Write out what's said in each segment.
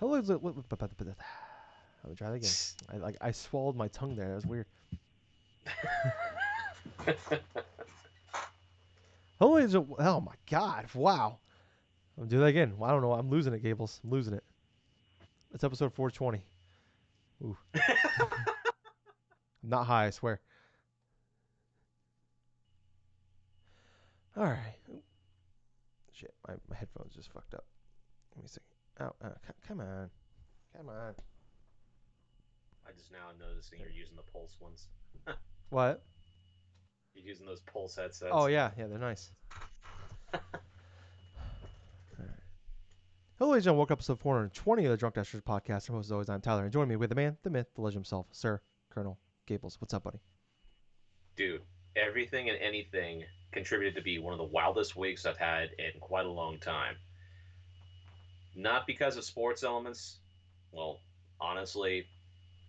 Hello, let me try that again. I swallowed my tongue there. That was weird. Hello, oh my god! Wow. I'll do that again. I don't know. I'm losing it, Gables. I'm losing it. It's episode 420. Ooh, I'm not high. I swear. All right. Shit, my headphones just fucked up. Let me see. Oh, come on, come on. I just now noticing There. you're using the Pulse ones. What? You're using those Pulse Oh headsets. yeah, yeah, they're nice. All right. Hello, ladies and gentlemen. Welcome to episode 420 of the Drunk Dashers podcast. I'm host, as always, I'm Tyler, and joining me with the man, the myth, the legend himself, Sir Colonel Gables. What's up, buddy? Dude, everything and anything contributed to be one of the wildest weeks I've had in quite a long time. Not because of sports elements. Well, honestly,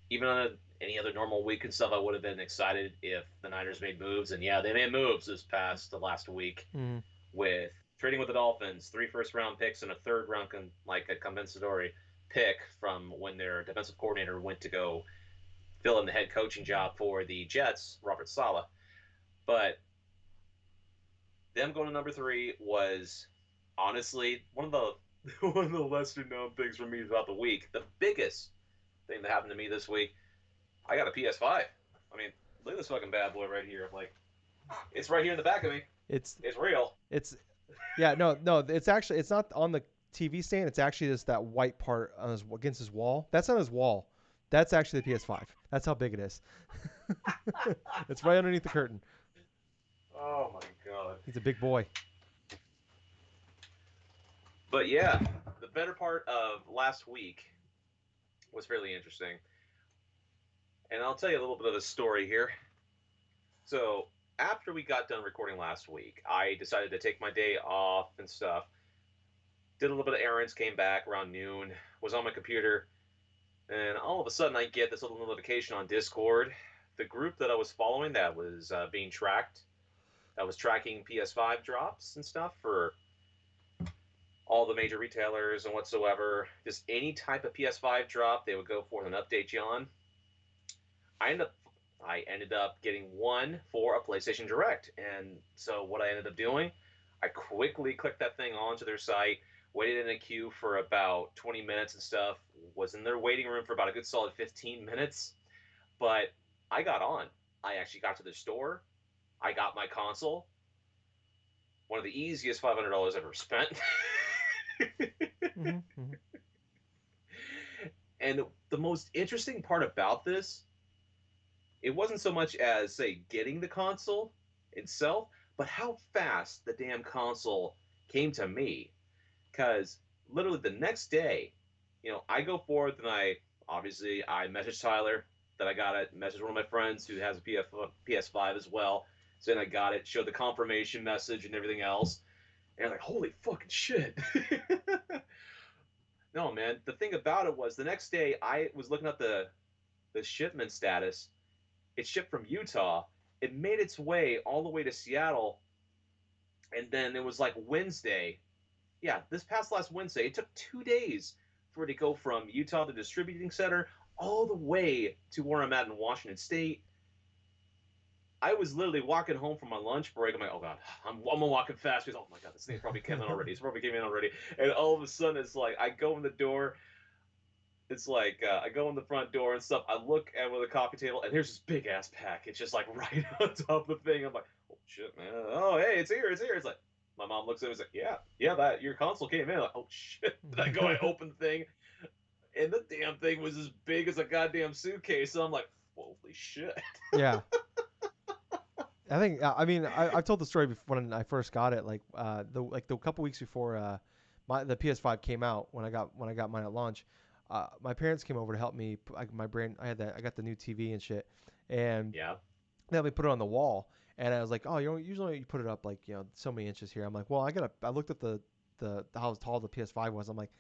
even on any other normal week and stuff, I would have been excited if the Niners made moves. And yeah, they made moves the last week Mm, with trading with the Dolphins, 3 first-round picks and a third round, like a compensatory pick from when their defensive coordinator went to go fill in the head coaching job for the Jets, Robert Saleh. But them going to number 3 was honestly one of the one of the lesser known things for me throughout the week. The biggest thing that happened to me this week, I got a PS5. I mean, look at this fucking bad boy right here. Like, it's right here in the back of me. it's It's real. it's yeah, no. It's actually it's not on the TV stand. It's actually just that white part on against his wall. That's not his wall. That's actually the PS5. That's how big it is. It's right underneath the curtain. Oh my god. He's a big boy. But yeah, the better part of last week was fairly interesting. And I'll tell you a little bit of a story here. So, after we got done recording last week, I decided to take my day off and stuff. Did a little bit of errands, came back around noon, was on my computer, and all of a sudden I get this little notification on Discord. The group that I was following that was being tracked, that was tracking PS5 drops and stuff for all the major retailers and whatsoever. Just any type of PS5 drop, they would go forth and update you on. I ended up I ended up getting one for a PlayStation Direct. And so what I ended up doing, I quickly clicked that thing onto their site, waited in a queue for about 20 minutes and stuff, was in their waiting room for about a good solid 15 minutes, but I got on. I actually got to the store. I got my console. One of the easiest $500 I've ever spent. Mm-hmm, mm-hmm. And the most interesting part about this, it wasn't so much as say getting the console itself, but how fast the damn console came to me. Because literally the next day, I go forth and I message Tyler that I got it, message one of my friends who has a PS5 as well, saying I got it, showed the confirmation message and everything else, and I'm like, holy fucking shit. No, man. The thing about it was the next day I was looking at the shipment status. It shipped from Utah. It made its way all the way to Seattle, and then it was like Wednesday. Yeah, this past last Wednesday, it took 2 days for it to go from Utah, the distributing center, all the way to where I'm at in Washington State. I was literally walking home from my lunch break. I'm like, oh god, I'm walking fast because oh my god, this thing's probably came in already. It's probably came in already. And all of a sudden, it's like I go in the door. It's like I go in the front door and stuff. I look at where the coffee table, and here's this big ass pack. It's just like right on top of the thing. I'm like, oh shit, man. Oh hey, it's here, it's here. It's like my mom looks at me and says, yeah, that your console came in. Like, oh shit. Did I go? I opened the thing, and the damn thing was as big as a goddamn suitcase. So I'm like, holy shit. Yeah. I think I mean I've told the story before when I first got it the couple weeks before the PS5 came out when I got mine at launch. My parents came over to help me. My brain I got the new TV and shit, and Yeah. they helped me put it on the wall. And I was like, oh, usually you put it up like so many inches here. I'm like, well, I looked at the how tall the PS5 was. I'm like,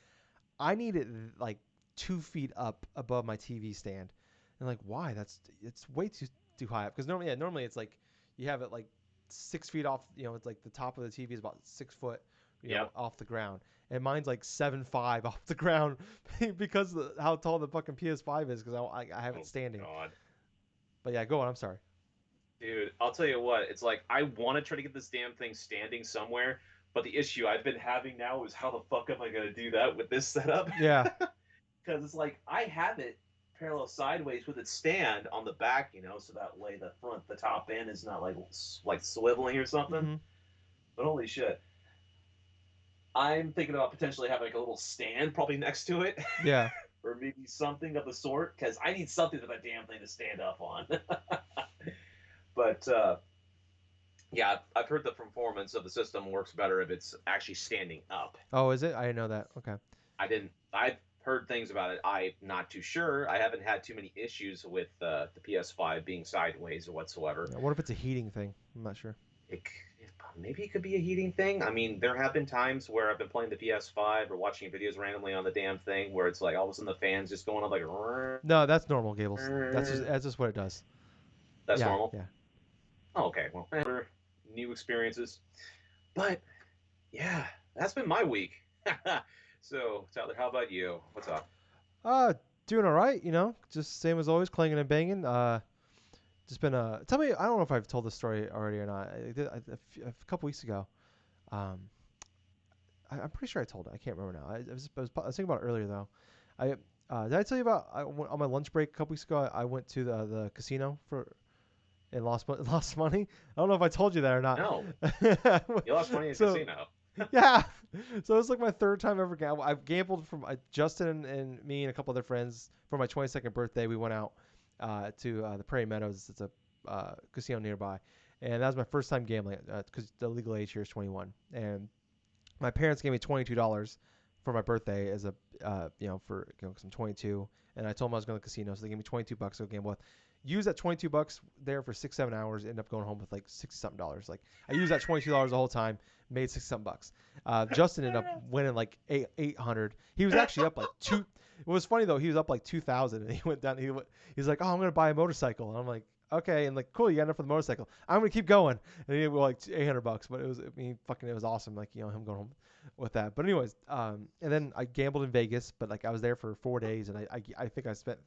I need it like 2 feet up above my TV stand. And like, why? It's way too high up. Because normally it's like you have it like 6 feet off. It's like the top of the TV is about 6 foot Yep. off the ground. And mine's like 7.5 off the ground because of how tall the fucking PS5 is because I have it Oh standing. God. But yeah, go on. I'm sorry. Dude, I'll tell you what, it's like I want to try to get this damn thing standing somewhere, but the issue I've been having now is how the fuck am I going to do that with this setup? Yeah. Because it's like I have it parallel sideways with its stand on the back, so that way the top end is not like swiveling or something. Mm-hmm. But holy shit. I'm thinking about potentially having like a little stand probably next to it. Yeah. Or maybe something of the sort, because I need something for that damn thing to stand up on. But yeah, I've heard the performance of the system works better if it's actually standing up. Oh, is it? I didn't know that. Okay. I didn't. I've heard things about it. I'm not too sure. I haven't had too many issues with the PS5 being sideways or whatsoever. Yeah, what if it's a heating thing? I'm not sure. It, maybe it could be a heating thing. I mean, there have been times where I've been playing the PS5 or watching videos randomly on the damn thing where it's like all of a sudden the fan's just going up like. No, that's normal, Gables. That's just what it does. That's Yeah. normal. Yeah. Oh, okay. Well, new experiences, but yeah, that's been my week. So, Tyler, how about you? What's up? Uh, doing all right. Just same as always, clanging and banging. Just been tell me. I don't know if I've told this story already or not. I did a couple weeks ago. Um, I'm pretty sure I told it. I can't remember now. I was thinking about it earlier though. Did I tell you about on my lunch break a couple weeks ago? I went to the casino and lost money. I don't know if I told you that or not. No, you lost money in a So casino. yeah, so it's like my third time ever gamble. I've gambled from Justin and me and a couple other friends for my 22nd birthday. We went out to the Prairie Meadows. It's a casino nearby, and that was my first time gambling because the legal age here is 21. And my parents gave me $22 for my birthday as a for cause I'm 22, and I told them I was going to the casino, so they gave me $22 to go gamble with. Use that $22 there for 6-7 hours. End up going home with like $60 something dollars. Like I used that $22 the whole time, made 60 something bucks. Justin ended up winning like 800. He was actually up like two. It was funny though. He was up like 2,000, and he went down. He's like, oh, I'm gonna buy a motorcycle, and I'm like, okay, and like, cool, you got enough for the motorcycle. I'm gonna keep going, and he like $800, but it was awesome, like him going home with that. But anyways, and then I gambled in Vegas, but like I was there for 4 days, and I think I spent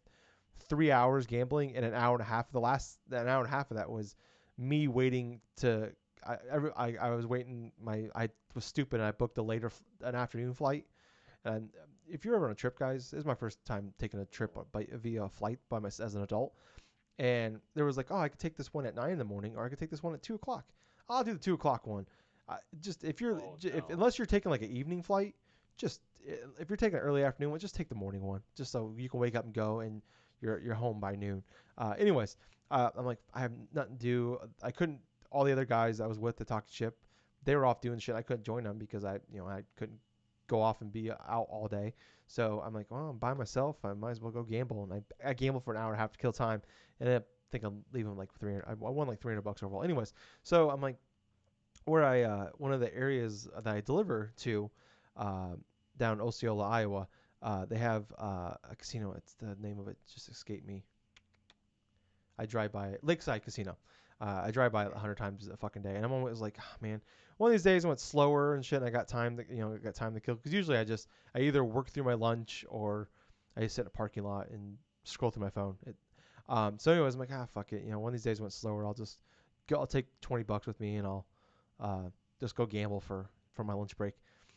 3 hours gambling, and an hour and a half. An hour and a half of that was me waiting to. I was waiting. I was stupid, and I booked an afternoon flight. And if you're ever on a trip, guys, this is my first time taking a trip via flight as an adult. And there was like, oh, I could take this one at 9 in the morning, or I could take this one at 2 o'clock. I'll do the 2 o'clock one. Just if you're, Oh, no. unless you're taking like an evening flight, just if you're taking an early afternoon one, just take the morning one, just so you can wake up and go, and you're home by noon. Anyways, I'm like, I have nothing to do. I couldn't. All the other guys I was with to talk ship, they were off doing shit. I couldn't join them because I couldn't go off and be out all day. So I'm like, well, I'm by myself. I might as well go gamble. And I gambled for an hour and a half to kill time. And I think I'm leaving like 300. I won like $300 overall. Anyways, so I'm like, where one of the areas that I deliver to, down in Osceola, Iowa, they have a casino. It's the name of it just escaped me. I drive by it. Lakeside Casino. I drive by it 100 times a fucking day, and I'm always like, oh, man, one of these days I went slower and shit, and I got time to kill. Because usually I either work through my lunch or I just sit in a parking lot and scroll through my phone. So anyways, I'm like, fuck it. One of these days I went slower. I'll take $20 with me, and I'll just go gamble for my lunch break.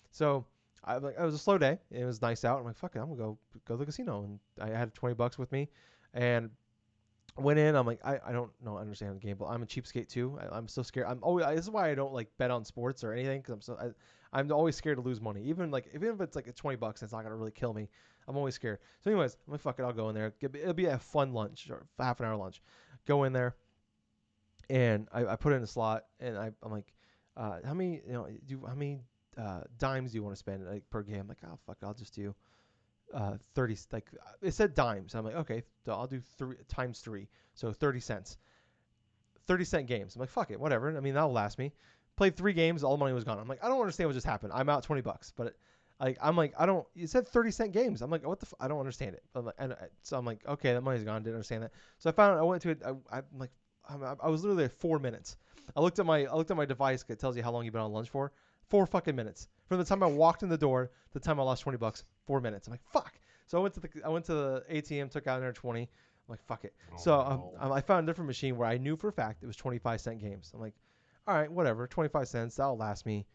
So it was a slow day. It was nice out. I'm like, fuck it, I'm gonna go to the casino, and I had $20 with me, and went in. I'm like, I don't know, understand the game, but I'm a cheapskate too. I'm so scared. This is why I don't like bet on sports or anything, because I'm always scared to lose money. Even if it's like $20, it's not gonna really kill me. I'm always scared. So anyways, I'm like, fuck it, I'll go in there. It'll be a fun lunch or half an hour lunch. Go in there, and I put in a slot, and I'm like, how many dimes do you want to spend like per game? I'm like, oh fuck, I'll just do 30, like it said dimes. I'm like, okay, so I'll do 3 times 3, so 30 cents. 30-cent games. I'm like, fuck it, whatever. I mean, that'll last me. Played 3 games, all the money was gone. I'm like, I don't understand what just happened. I'm out $20, but I'm like, I don't. You said 30-cent games. I'm like, what the? I don't understand it. So I'm like, okay, that money's gone. Didn't understand that. So I went to it. I'm like, I was literally at 4 minutes. I looked at my device. It tells you how long you've been on lunch for. 4 fucking minutes. From the time I walked in the door to the time I lost $20, 4 minutes. I'm like, fuck. So I went to the ATM, took out another 20. I'm like, fuck it. Oh, So no. I found a different machine where I knew for a fact it was 25-cent games. I'm like, all right, whatever, 25 cents. That'll last me,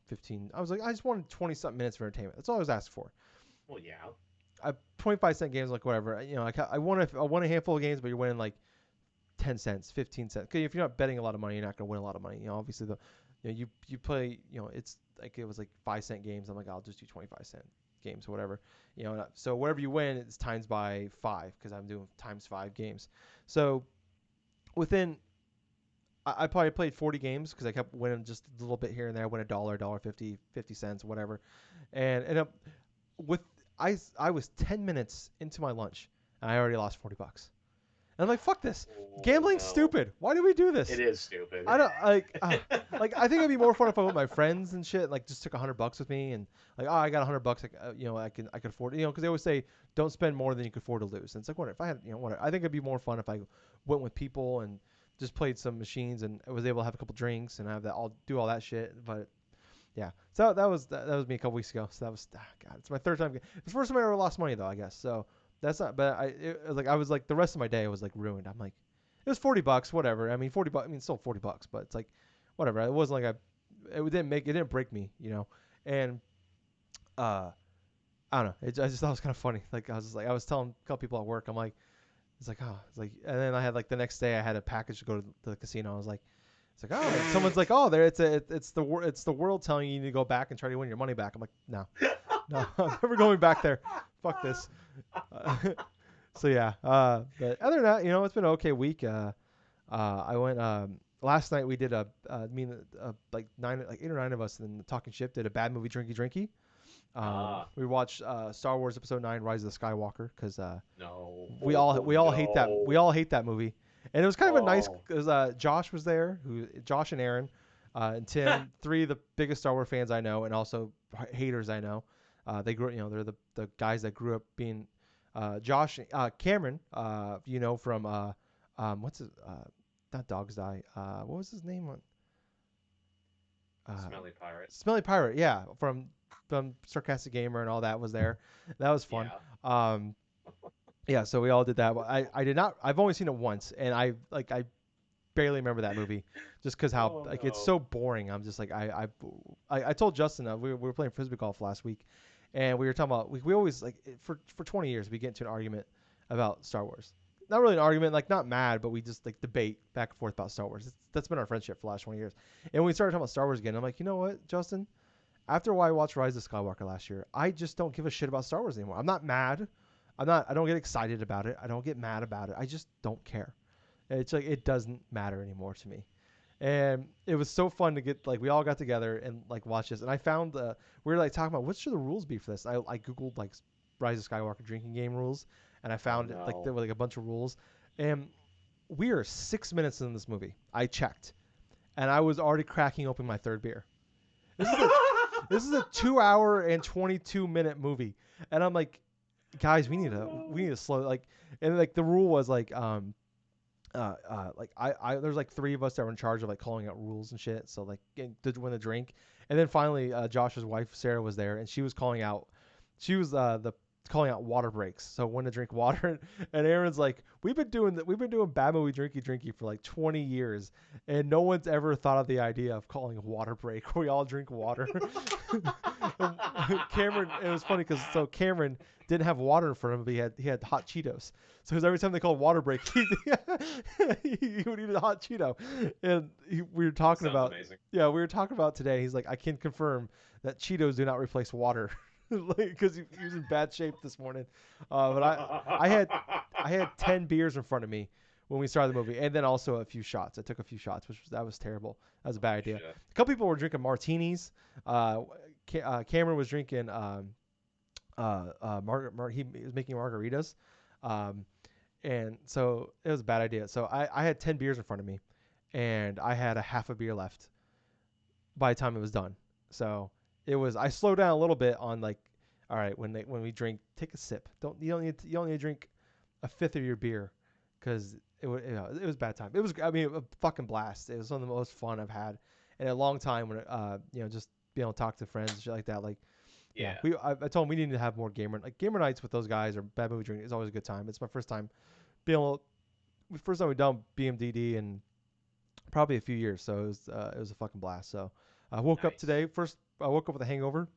15. I was like, I just wanted 20 something minutes for entertainment. That's all I was asking for. Well, yeah. 25-cent games, like whatever. I won a handful of games, but you're winning like 10 cents, 15 cents. Because if you're not betting a lot of money, you're not going to win a lot of money. Obviously you play, it's like it was like 5-cent games. I'm like, I'll just do 25-cent games or whatever. So whatever you win, it's times by 5 because I'm doing times 5 games. So within, I probably played 40 games because I kept winning just a little bit here and there. I win $1, 50 cents, whatever. And with I was 10 minutes into my lunch and I already lost $40. And I'm like, fuck this. Oh, Gambling's no. stupid. Why do we do this? It is stupid. I don't I think it'd be more fun if I went with my friends and shit. Like, just took $100 with me and like, I got $100. I can afford it. Because they always say don't spend more than you can afford to lose. And it's like, what if I had, whatever. I think it'd be more fun if I went with people and just played some machines and was able to have a couple drinks and have that. I'll do all that shit. But yeah, so that was me a couple weeks ago. So that was God. It's my third time. It's the first time I ever lost money though, I guess. So that's not. But I was like the rest of my day was like ruined. I'm like, it was $40, whatever. I mean, $40. I mean, still $40, but it's like, whatever. It wasn't like it didn't break me, And I don't know. I just thought it was kind of funny. Like I was telling a couple people at work. I'm like, and then I had like the next day I had a package to go to the casino. I was like, it's like, oh, and someone's like, oh, there, it's the world telling you to go back and try to win your money back. I'm like, no, I'm never going back there. Fuck this. So yeah. But other than that, it's been an okay week. I went last night. We did like 8 or 9 of us in the Talking Ship did a bad movie drinky. We watched Star Wars Episode 9, Rise of the Skywalker, because no, we all hate that. We all hate that movie, and it was kind of a nice because Josh was there, Josh and Aaron, and Tim, 3 of the biggest Star Wars fans I know, and also haters I know. They grew, they're the guys that grew up being Josh, Cameron, from what's his not Dogs Die. What was his name? Smelly Pirate. Smelly Pirate, yeah, from Sarcastic Gamer and all that was there. That was fun. Yeah. Yeah, so we all did that. I did not. I've only seen it once, and I barely remember that movie, just because how it's so boring. I'm just like I told Justin we were playing frisbee golf last week, and we were talking about we always like for 20 years we get into an argument about Star Wars. Not really an argument, like not mad, but we just like debate back and forth about Star Wars. That's been our friendship for the last 20 years. And when we started talking about Star Wars again, I'm like, you know what, Justin? After I watched Rise of Skywalker last year, I just don't give a shit about Star Wars anymore. I'm not mad. I don't get excited about it. I don't get mad about it. I just don't care. It's like it doesn't matter anymore to me. And it was so fun to get like we all got together and like watch this. And I found we were like talking about what should the rules be for this. I googled like Rise of Skywalker drinking game rules, and I found like there were like a bunch of rules. And we are 6 minutes in this movie. I checked, and I was already cracking open my third beer. This is a 2-hour and 22-minute movie, and I'm like, guys, we need to slow like, and like the rule was like like there's like 3 of us that were in charge of like calling out rules and shit. So like to win the drink, and then finally Josh's wife Sarah was there, and she was calling out calling out water breaks. So when to drink water, and Aaron's like, we've been doing bad movie drinky for like 20 years, and no one's ever thought of the idea of calling a water break where we all drink water. Cameron, it was funny because Cameron didn't have water in front of him, but he had hot Cheetos. So every time they called water break, he would eat a hot Cheeto. And we were talking about amazing. Yeah, we were talking about today. He's like, I can confirm that Cheetos do not replace water. Because he was in bad shape this morning. But I had 10 beers in front of me when we started the movie, and then also a few shots. I took a few shots, that was terrible. That was a bad idea. Shit. A couple people were drinking martinis. Cameron was drinking he was making margaritas, and so it was a bad idea. So I had 10 beers in front of me, and I had a half a beer left by the time it was done. So I slowed down a little bit on like, all right, when we drink, take a sip. You don't need to drink a fifth of your beer, because it was a bad time. It was a fucking blast. It was one of the most fun I've had in a long time. When just be able to talk to friends and shit like that. Like, yeah, Yeah. I told him we need to have more gamer nights with those guys or bad movie drinking is always a good time. It's my first time being able, first time we done BMDD in probably a few years, so it was a fucking blast. So I woke up Nice. today. First, I woke up with a hangover.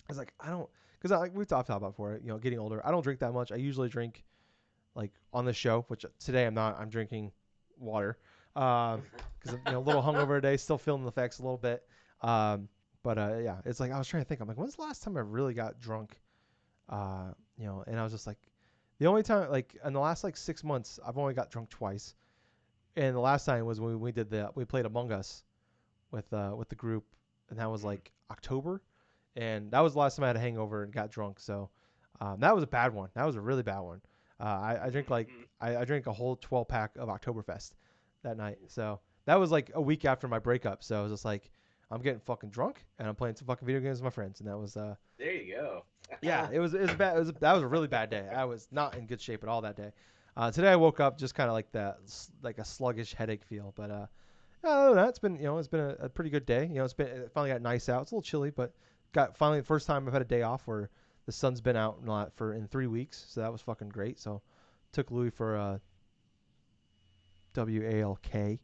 I was like, I don't, because like we've talked about before, you know, getting older. I don't drink that much. I usually drink like on the show, which today I'm not. I'm drinking water because I'm, you know, a little hungover today, still feeling the effects a little bit. Um, but yeah, it's like I was trying to think. I'm like, when's the last time I really got drunk? You know, and I was just like, the only time like in the last like 6 months, I've only got drunk twice, and the last time was when we played Among Us with the group, and that was Mm. like October, and that was the last time I had a hangover and got drunk. So that was a bad one. That was a really bad one. I drink like Mm-hmm. I drank a whole 12 pack of Oktoberfest that night. So that was like a week after my breakup. So I was just like, I'm getting fucking drunk and I'm playing some fucking video games with my friends, and that was There you go. yeah, it was bad. That was a really bad day. I was not in good shape at all that day. Today I woke up just kind of like that, like a sluggish headache feel. But other than that, it's been it's been a pretty good day. You know, it finally got nice out. It's a little chilly, but got finally the first time I've had a day off where the sun's been out not for in 3 weeks. So that was fucking great. So took Louis for WALK.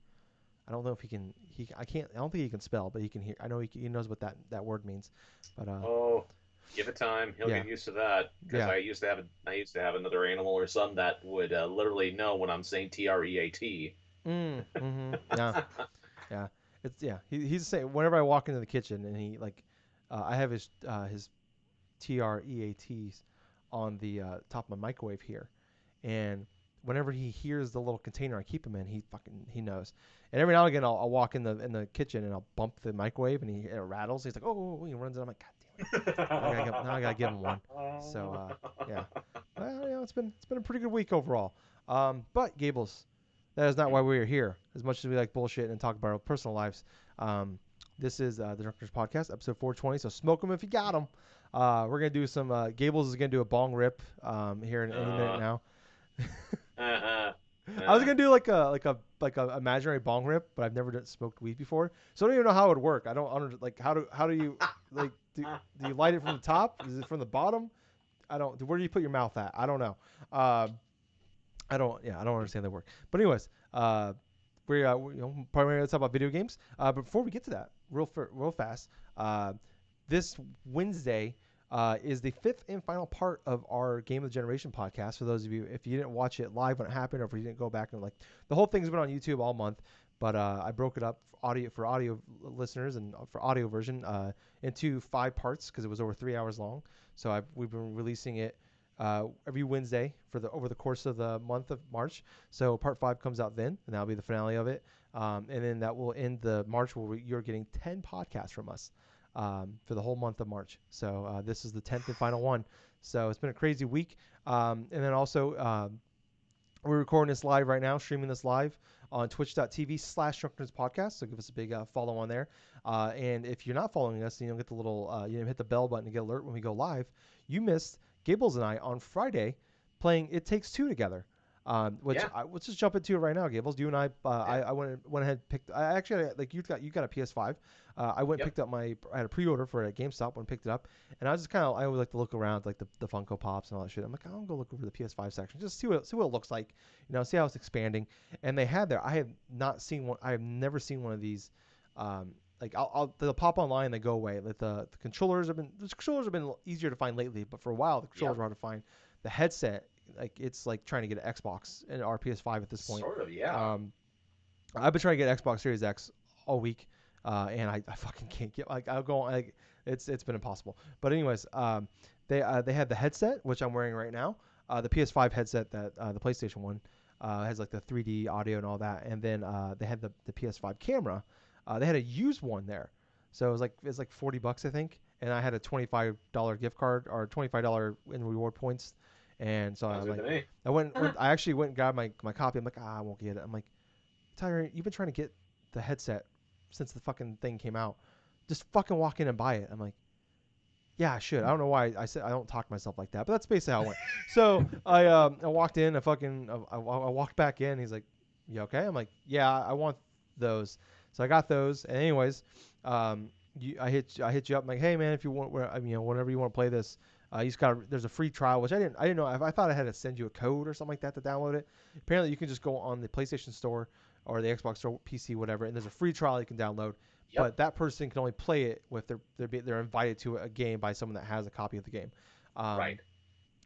I don't know if he can. I can't. I don't think he can spell, but he can hear. I know he knows what that word means. But Oh, give it time. He'll yeah, get used to that. Because yeah. I used to have another animal or some that would literally know when I'm saying TREAT. Yeah. Yeah, he's the same. Whenever I walk into the kitchen and he like, I have his TREATs on the top of my microwave here, and whenever he hears the little container I keep him in, he knows. And every now and again, I'll walk in the kitchen and I'll bump the microwave and it rattles. He's like, oh, he runs it. I'm like, God damn it! Now I gotta give him one. So yeah, well, it's been a pretty good week overall. But Gables, that is not why we are here. As much as we like bullshit and talk about our personal lives, um, this is the DrunkNerds podcast, episode 420. So smoke them if you got them. We're gonna do some. Gables is gonna do a bong rip here in any minute uh, now. uh, I was uh. gonna do like a imaginary bong rip, but I've never smoked weed before, so I don't even know how it would work. I don't like how do you like do you light it from the top? Is it from the bottom? I don't. Where do you put your mouth at? I don't know. I don't understand that work. But anyways, probably gonna talk about video games. But before we get to that, real fast, uh, this Wednesday is the fifth and final part of our Game of the Generation podcast. For those of you, if you didn't watch it live when it happened, or if you didn't go back and like the whole thing's been on YouTube all month, but I broke it up for audio listeners and for audio version into 5 parts because it was over 3 hours long. So we've been releasing it every Wednesday over the course of the month of March. So part 5 comes out then, and that'll be the finale of it. And then that will end the March where you're getting 10 podcasts from us for the whole month of March. So this is the 10th and final one. So it's been a crazy week. And then also we're recording this live right now, streaming this live on twitch.tv/DrunkNerds podcast. So give us a big follow on there. And if you're not following us, and you don't get the little, you hit the bell button to get alert when we go live, you missed Gables and I on Friday playing It Takes Two together. Yeah, Let's just jump into it right now, Gables. You and I, yeah, I went ahead and picked. I actually like you got a PS5. I went and yep. picked up I had a pre-order for it at GameStop. Went and picked it up, and I was just I always like to look around like the Funko Pops and all that shit. I'm like, I'll go look over the PS5 section, just see what it looks like, see how it's expanding. And they had there. I have not seen one. I have never seen one of these. Like they'll pop online and they go away. Like the controllers have been easier to find lately, but for a while the controllers Yep. were hard to find. The headset, like it's like trying to get an Xbox and our PS5 at this point. Sort of, yeah. Um, I've been trying to get Xbox Series X all week, and I fucking can't get like I'll go like it's been impossible. But anyways, they had the headset which I'm wearing right now, the PS5 headset that the PlayStation one has like the 3D audio and all that, and then they had the PS5 camera. They had a used one there, so it was like $40 I think, and I had a $25 gift card or $25 in reward points, and so Sounds good to me. I actually went and got my copy. I'm like, I won't get it. I'm like, Tyler, you've been trying to get the headset since the fucking thing came out. Just fucking walk in and buy it. I'm like, yeah, I should. I don't know why I said I don't talk to myself like that, but that's basically how it went. So I walked in. I walked back in. He's like, you okay? I'm like, yeah, I want those. So I got those. And anyways, I hit you up. I'm like, hey man, if you want, whenever you want to play this, you just got there's a free trial, which I didn't know. I thought I had to send you a code or something like that to download it. Apparently, you can just go on the PlayStation Store or the Xbox Store, PC, whatever, and there's a free trial you can download. Yep. But that person can only play it if they're invited to a game by someone that has a copy of the game. Um, Right.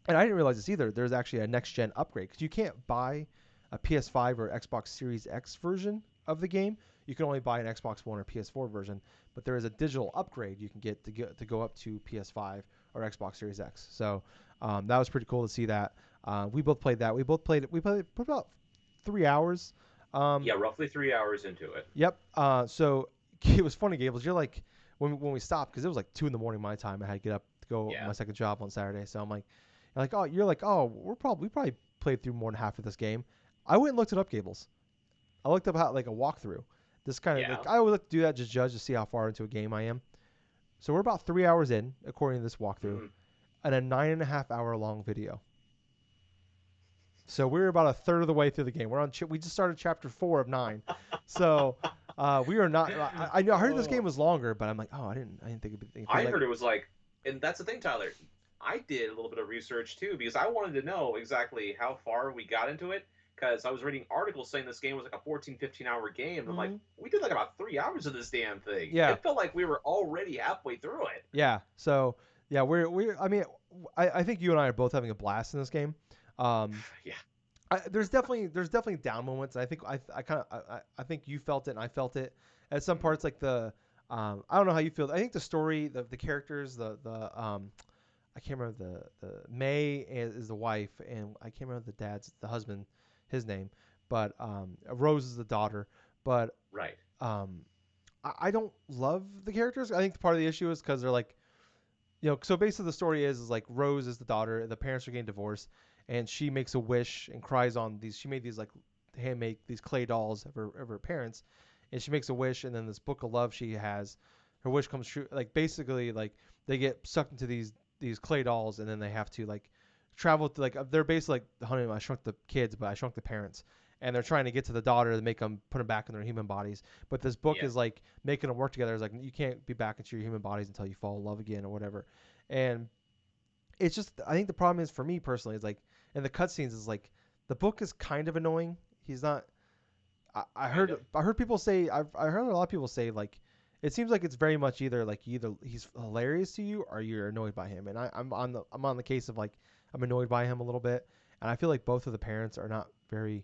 and I didn't realize this either. There's actually a next gen upgrade because you can't buy a PS5 or Xbox Series X version of the game. You can only buy an Xbox One or PS4 version, but there is a digital upgrade you can get to go up to PS5 or Xbox Series X. So that was pretty cool to see that. We both played that. We played for about 3 hours. Um, Yeah, roughly 3 hours into it. yep. So it was funny, Gables. You're like when we stopped because it was like 2 in the morning my time. I had to get up to go Yeah. my second job on Saturday. So I'm like, oh, you're like, oh, we probably played through more than half of this game. I went and looked it up, Gables. I looked up how like a walkthrough. This kind of Yeah. like I always like to do that, just judge to see how far into a game I am. So we're about 3 hours in, according to this walkthrough, Mm. and a 9.5 hour long video. So we're about a third of the way through the game. We just started chapter 4 of 9. So we are not. I know I heard this game Oh. was longer, but I'm like, oh, I didn't think it'd be. But I like, heard it was like, and that's the thing, Tyler. I did a little bit of research too because I wanted to know exactly how far we got into it because I was reading articles saying this game was like a 14, 15-hour game. And I'm like, mm, we did like about 3 hours of this damn thing. yeah, It felt like we were already halfway through it. yeah. So yeah, we're. I mean, I think you and I are both having a blast in this game. Um, Yeah. there's definitely down moments. I think I kind of I think you felt it and I felt it at some Mhm. parts. Like I don't know how you feel. I think the story, the characters, the I can't remember the May is the wife and I can't remember the husband, his name, but Rose is the daughter. But Right. um, I don't love the characters. I think part of the issue is because they're like so basically the story is like Rose is the daughter, the parents are getting divorced, and she makes a wish and cries on these. She made these like handmade these clay dolls of her parents, and she makes a wish, and then this book of love she has, her wish comes true. Like basically like they get sucked into these clay dolls, and then they have to like travel to like they're basically like honey, I shrunk the kids, but I shrunk the parents. And they're trying to get to the daughter to make them put them back in their human bodies. But this book Yeah. is like making them work together. It's like you can't be back into your human bodies until you fall in love again or whatever. And it's just I think the problem is for me personally is like in the cutscenes is like the book is kind of annoying. He's not. Kind of. I heard people say I heard a lot of people say like it seems like it's very much either he's hilarious to you or you're annoyed by him. And I'm on the case of like I'm annoyed by him a little bit. And I feel like both of the parents are not very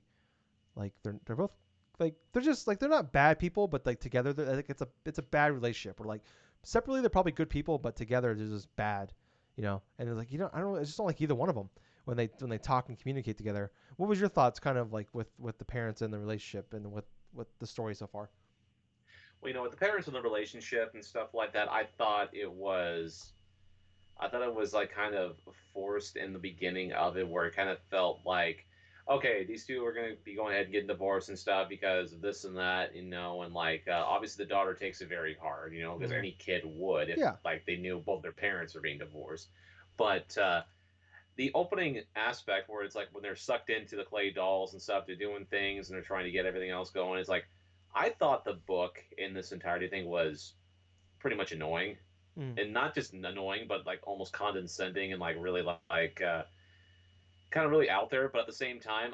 like they're both like they're just like they're not bad people, but like together they're like it's a bad relationship. Or like separately they're probably good people, but together they're just bad, you know. And it's like I don't I just don't like either one of them when they talk and communicate together. What was your thoughts, kind of like with the parents and the relationship and with the story so far? Well, with the parents in the relationship and stuff like that, I thought it was like kind of forced in the beginning of it, where it kind of felt like, okay, these two are going to be going ahead and getting divorced and stuff because of this and that, and like obviously the daughter takes it very hard, because Mm. any kid would if Yeah, like they knew both their parents are being divorced. But the opening aspect where it's like when they're sucked into the clay dolls and stuff, they're doing things and they're trying to get everything else going. It's like I thought the book in this entirety thing was pretty much annoying, mm. and not just annoying, but like almost condescending and like really like kind of really out there. But at the same time,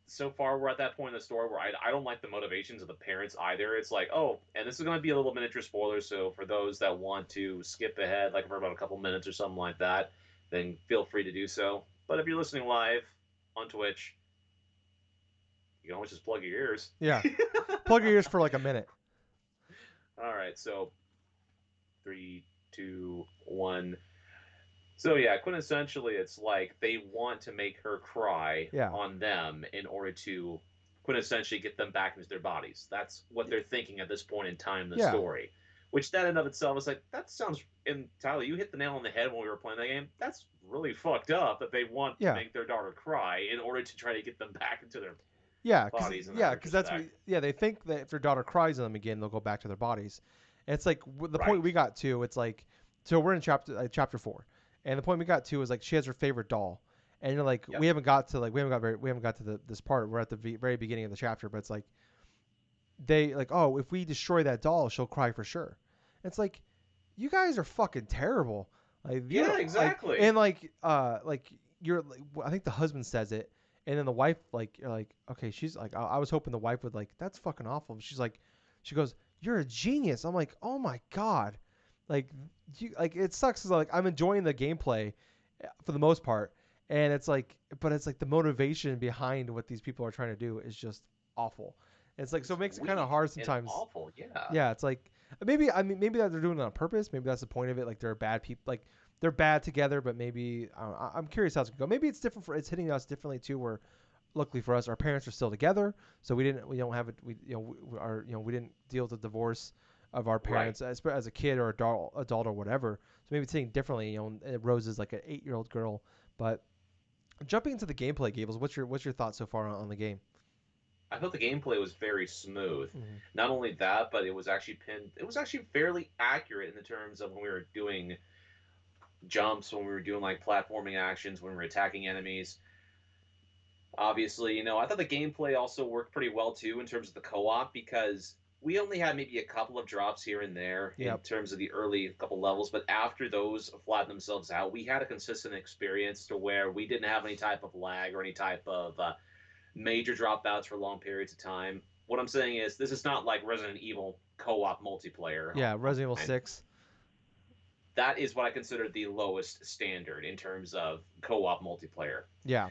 so far we're at that point in the story where I don't like the motivations of the parents either. It's like, oh, and this is going to be a little miniature spoiler, so for those that want to skip ahead like for about a couple minutes or something like that, then feel free to do so. But if you're listening live on Twitch, you can always just plug your ears. Yeah. Plug your ears for like a minute. All right, so 3, 2, 1. So yeah, quintessentially, it's like they want to make her cry Yeah. on them in order to quintessentially get them back into their bodies. That's what they're thinking at this point in time in the Yeah. story. Which that in of itself is like that sounds. And Tyler, you hit the nail on the head when we were playing that game. That's really fucked up that they want to Yeah. make their daughter cry in order to try to get them back into their bodies in that Yeah, because that's what, retrospect. yeah, they think that if their daughter cries on them again, they'll go back to their bodies. And it's like the point Right. we got to. It's like so we're in chapter 4, and the point we got to is like she has her favorite doll, and you're like Yep. we haven't got to this part. We're at the very beginning of the chapter, but it's like they like oh if we destroy that doll, she'll cry for sure. It's like, you guys are fucking terrible. Like you Yeah, don't like, exactly. and like you're like, I think the husband says it, and then the wife like, you're like, okay, she's like, I was hoping the wife would like, that's fucking awful. She's like, she goes, you're a genius. I'm like, oh my god, like you like, it sucks 'cause, like, I'm enjoying the gameplay for the most part, and it's like, but it's like the motivation behind what these people are trying to do is just awful. It's like, so It's it makes it kind of weak hard and sometimes. awful. Yeah. Yeah, it's like, maybe, I mean, maybe that they're doing it on purpose. Maybe that's the point of it. Like, they're bad people. Like, they're bad together, but maybe I don't know, I'm curious how it's gonna go. Maybe it's different for, it's hitting us differently too. Where luckily for us, our parents are still together, so we don't have it. We didn't deal with the divorce of our Right. parents as a kid or adult or whatever. So maybe it's hitting differently. And Rose is like an 8-year old girl. But jumping into the gameplay, Gables, what's your thoughts so far on the game? I thought the gameplay was very smooth. Mm-hmm. Not only that, but it was actually pinned. It was actually fairly accurate in the terms of when we were doing jumps, when we were doing like platforming actions, when we were attacking enemies. Obviously, I thought the gameplay also worked pretty well too in terms of the co-op because we only had maybe a couple of drops here and there in Yep. terms of the early couple levels, but after those flattened themselves out, we had a consistent experience to where we didn't have any type of lag or any type of major dropouts for long periods of time. What I'm saying is, this is not like Resident Evil co-op multiplayer Yeah, Resident Evil online. 6. That is what I consider the lowest standard in terms of co-op multiplayer, Yeah.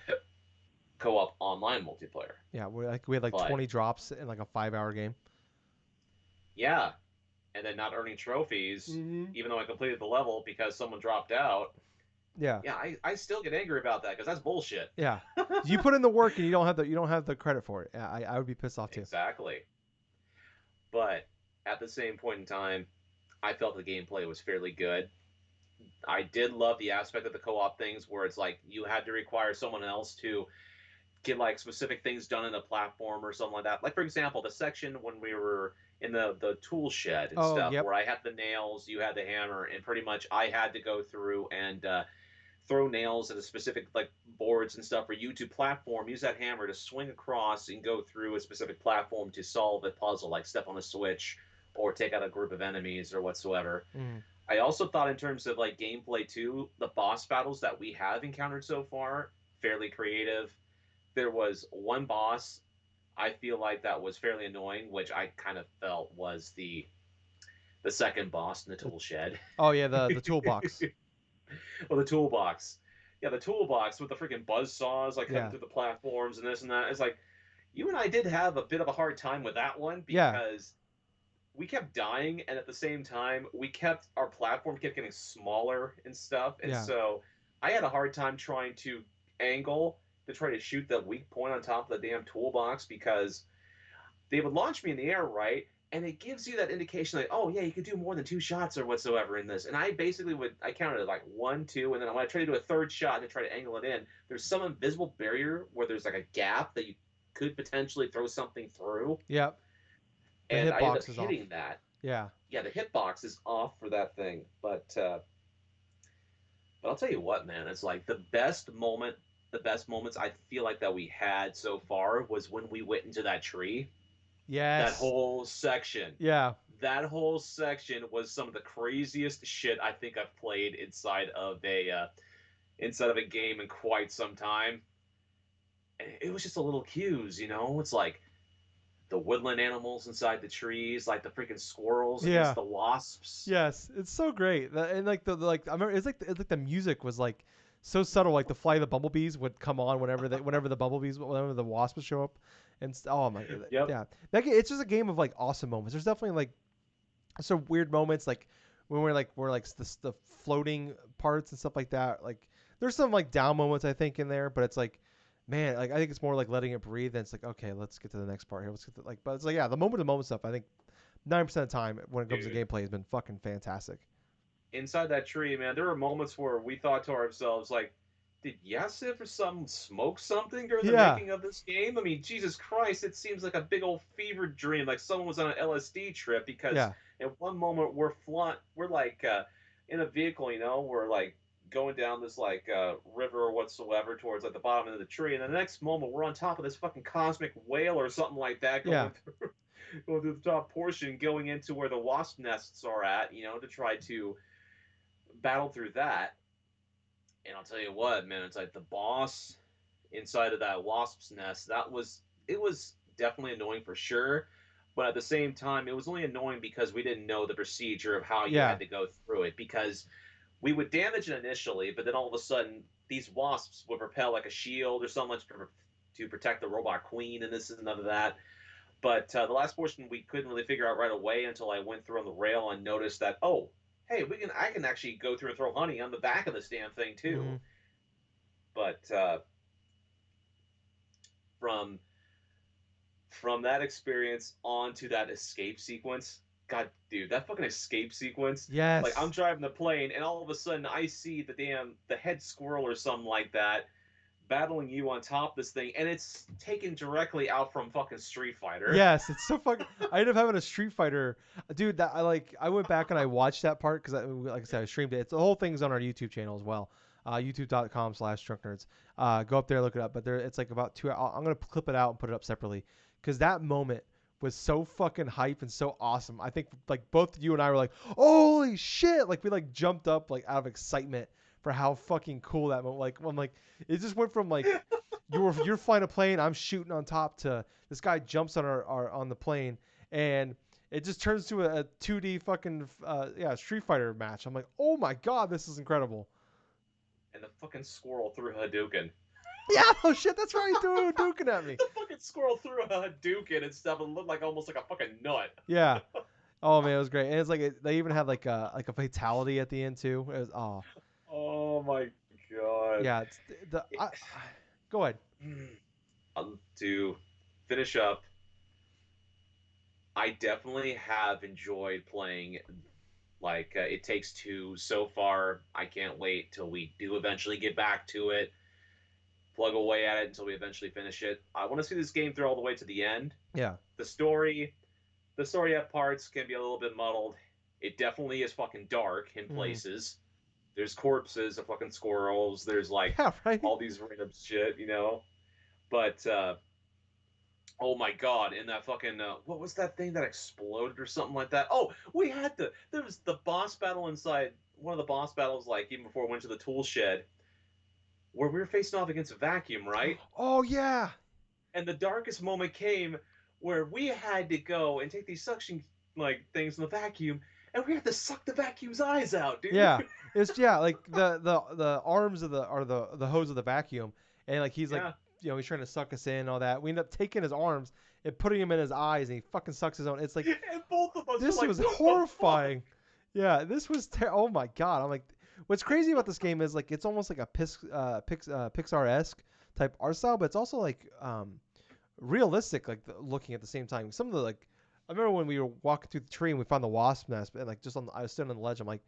co-op online multiplayer. Yeah, we had like But 20 drops in like a 5-hour game. yeah, and then not earning trophies, Mm-hmm. even though I completed the level because someone dropped out. Yeah, Yeah, I still get angry about that because that's bullshit. yeah. You put in the work and you don't have the credit for it. Yeah, I would be pissed off too. Exactly. But at the same point in time, I felt the gameplay was fairly good. I did love the aspect of the co-op things where it's like you had to require someone else to get like specific things done in a platform or something like that. Like for example, the section when we were in the tool shed and Oh, stuff, yep. where I had the nails, you had the hammer, and pretty much I had to go through and throw nails at a specific like boards and stuff for you to platform. Use that hammer to swing across and go through a specific platform to solve a puzzle, like step on a switch or take out a group of enemies or whatsoever. Mm. I also thought in terms of like gameplay too, the boss battles that we have encountered so far fairly creative. There was one boss I feel like that was fairly annoying, which I kind of felt was the second boss in the The, tool shed. oh yeah, the toolbox. Well, the toolbox. Yeah, the toolbox with the freaking buzz saws like coming Yeah, through the platforms and this and that. It's like you and I did have a bit of a hard time with that one yeah, because we kept dying, and at the same time, our platform kept getting smaller and stuff, and yeah, so I had a hard time trying to angle to try to shoot the weak point on top of the damn toolbox because they would launch me in the air, right? And it gives you that indication like, oh yeah, you could do more than two shots or whatsoever in this. And I basically I counted it like one, two, and then when I try to do a third shot and try to angle it in, there's some invisible barrier where there's like a gap that you could potentially throw something through, yep. The and I end up hitbox is off. hitting that. Yeah, Yeah, the hitbox is off for that thing, but I'll tell you what, man, it's like the best moments I feel like that we had so far was when we went into that tree. That yes, whole section, yeah, that whole section was some of the craziest shit I think I've played inside of a game in quite some time. It was just a little cues, It's like the woodland animals inside the trees, like the freaking squirrels against yeah. the wasps. Yes, it's so great. And like like I remember it's like the music was like so subtle. Like the fly of the bumblebees would come on whenever the wasps would show up, and oh my, Yep. yeah, it's just a game of like awesome moments. There's definitely like some weird moments like when we're like the floating parts and stuff like that. Like there's some like down moments I think in there, but it's like, man, like I think it's more like letting it breathe. And it's like, okay, let's get to the next part here. Let's get to, like, but it's like, yeah, the moment to moment stuff I think 90% of the time when it comes to Dude. gameplay has been fucking fantastic. Inside that tree, man, there were moments where we thought to ourselves, like, did Yasif or some smoke something during the Yeah, making of this game? I mean, Jesus Christ, it seems like a big old fever dream, like someone was on an LSD trip. Because yeah, at one moment we're like in a vehicle, we're like going down this like river or whatsoever towards like the bottom of the tree, and the next moment we're on top of this fucking cosmic whale or something like that yeah. going through. going through the top portion, going into where the wasp nests are at, to try to battle through that. And I'll tell you what, man, it's like the boss inside of that wasp's nest. It was definitely annoying for sure. But at the same time, it was only annoying because we didn't know the procedure of how you Yeah. had to go through it. Because we would damage it initially, but then all of a sudden, these wasps would propel like a shield or something to protect the robot queen, and this and none of that. But the last portion we couldn't really figure out right away until I went through on the rail and noticed that, oh, hey, I can actually go through and throw honey on the back of this damn thing too. Mm-hmm. But from that experience onto that escape sequence, God, dude, that fucking escape sequence. Like I'm Yes. driving the plane, and all of a sudden I see the head squirrel or something like that battling you on top of this thing, and it's taken directly out from fucking Street Fighter. Yes, it's so fucking. I ended up having a Street Fighter, dude. That I went back and I watched that part because, like I said, I streamed it. It's the whole thing's on our YouTube channel as well. YouTube.com/DrunkNerds. Go up there, look it up. But it's like about 2 hours. I'm gonna clip it out and put it up separately because that moment was so fucking hype and so awesome. I think like both you and I were like, holy shit! Like we like jumped up like out of excitement for how fucking cool that moment. Like I'm like, it just went from like you're flying a plane, I'm shooting on top to this guy jumps on our on the plane, and it just turns to a 2D fucking Street Fighter match. I'm like, oh my god, this is incredible. And the fucking squirrel threw Hadouken. Yeah, oh shit, that's right, dude, duking at me. The fucking squirrel threw a Hadouken and stuff. It looked like almost like a fucking nut. Yeah. Oh man, it was great, and it's like they even had like a fatality at the end too. It was Oh my god. yeah. It's go ahead. To finish up, I definitely have enjoyed playing like It Takes Two so far. I can't wait till we do eventually get back to it, plug away at it until we eventually finish it. I want to see this game through all the way to the end. Yeah. The story, at parts can be a little bit muddled. It definitely is fucking dark in Mm. places. There's corpses of fucking squirrels. There's like Yeah, right. all these random shit. But oh my god, in that fucking what was that thing that exploded or something like that? Oh, there was the boss battle inside one of the boss battles, like even before we went to the tool shed, where we were facing off against a vacuum, right? Oh yeah. And the darkest moment came where we had to go and take these suction like things in the vacuum, and we had to suck the vacuum's eyes out, dude. Yeah, it's like the arms of the hose of the vacuum, and like he's like Yeah. he's trying to suck us in and all that. We end up taking his arms and putting him in his eyes, and he fucking sucks his own. It's like And both of us this were like, was what horrifying. Yeah, this was oh my god. I'm like, what's crazy about this game is like it's almost like a Pixar-esque type art style, but it's also like realistic, like looking at the same time. Some of the like, I remember when we were walking through the tree and we found the wasp nest, and like just I was sitting on the ledge. I'm like,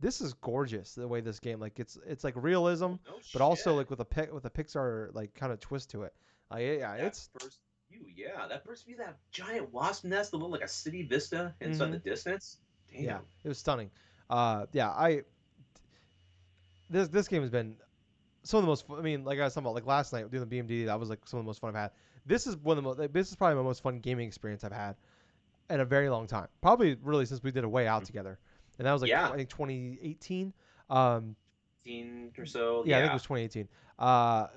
this is gorgeous the way this game like it's like realism, the fuck? No but also shit. like with a Pixar like kind of twist to it. Yeah, That it's first view, yeah, that first view, that giant wasp nest that looked like a city vista inside mm-hmm. the distance. Yeah, Damn. it was stunning. Yeah, I this game has been some of the most. I mean, like I was talking about, like last night doing the BMD, that was like some of the most fun I've had. This is one of the most. Like, this is probably my most fun gaming experience I've had in a very long time. Probably really since we did a way out together, and that was like Yeah, I think 2018. Um, 15 or so. yeah, I think it Yeah. was 2018.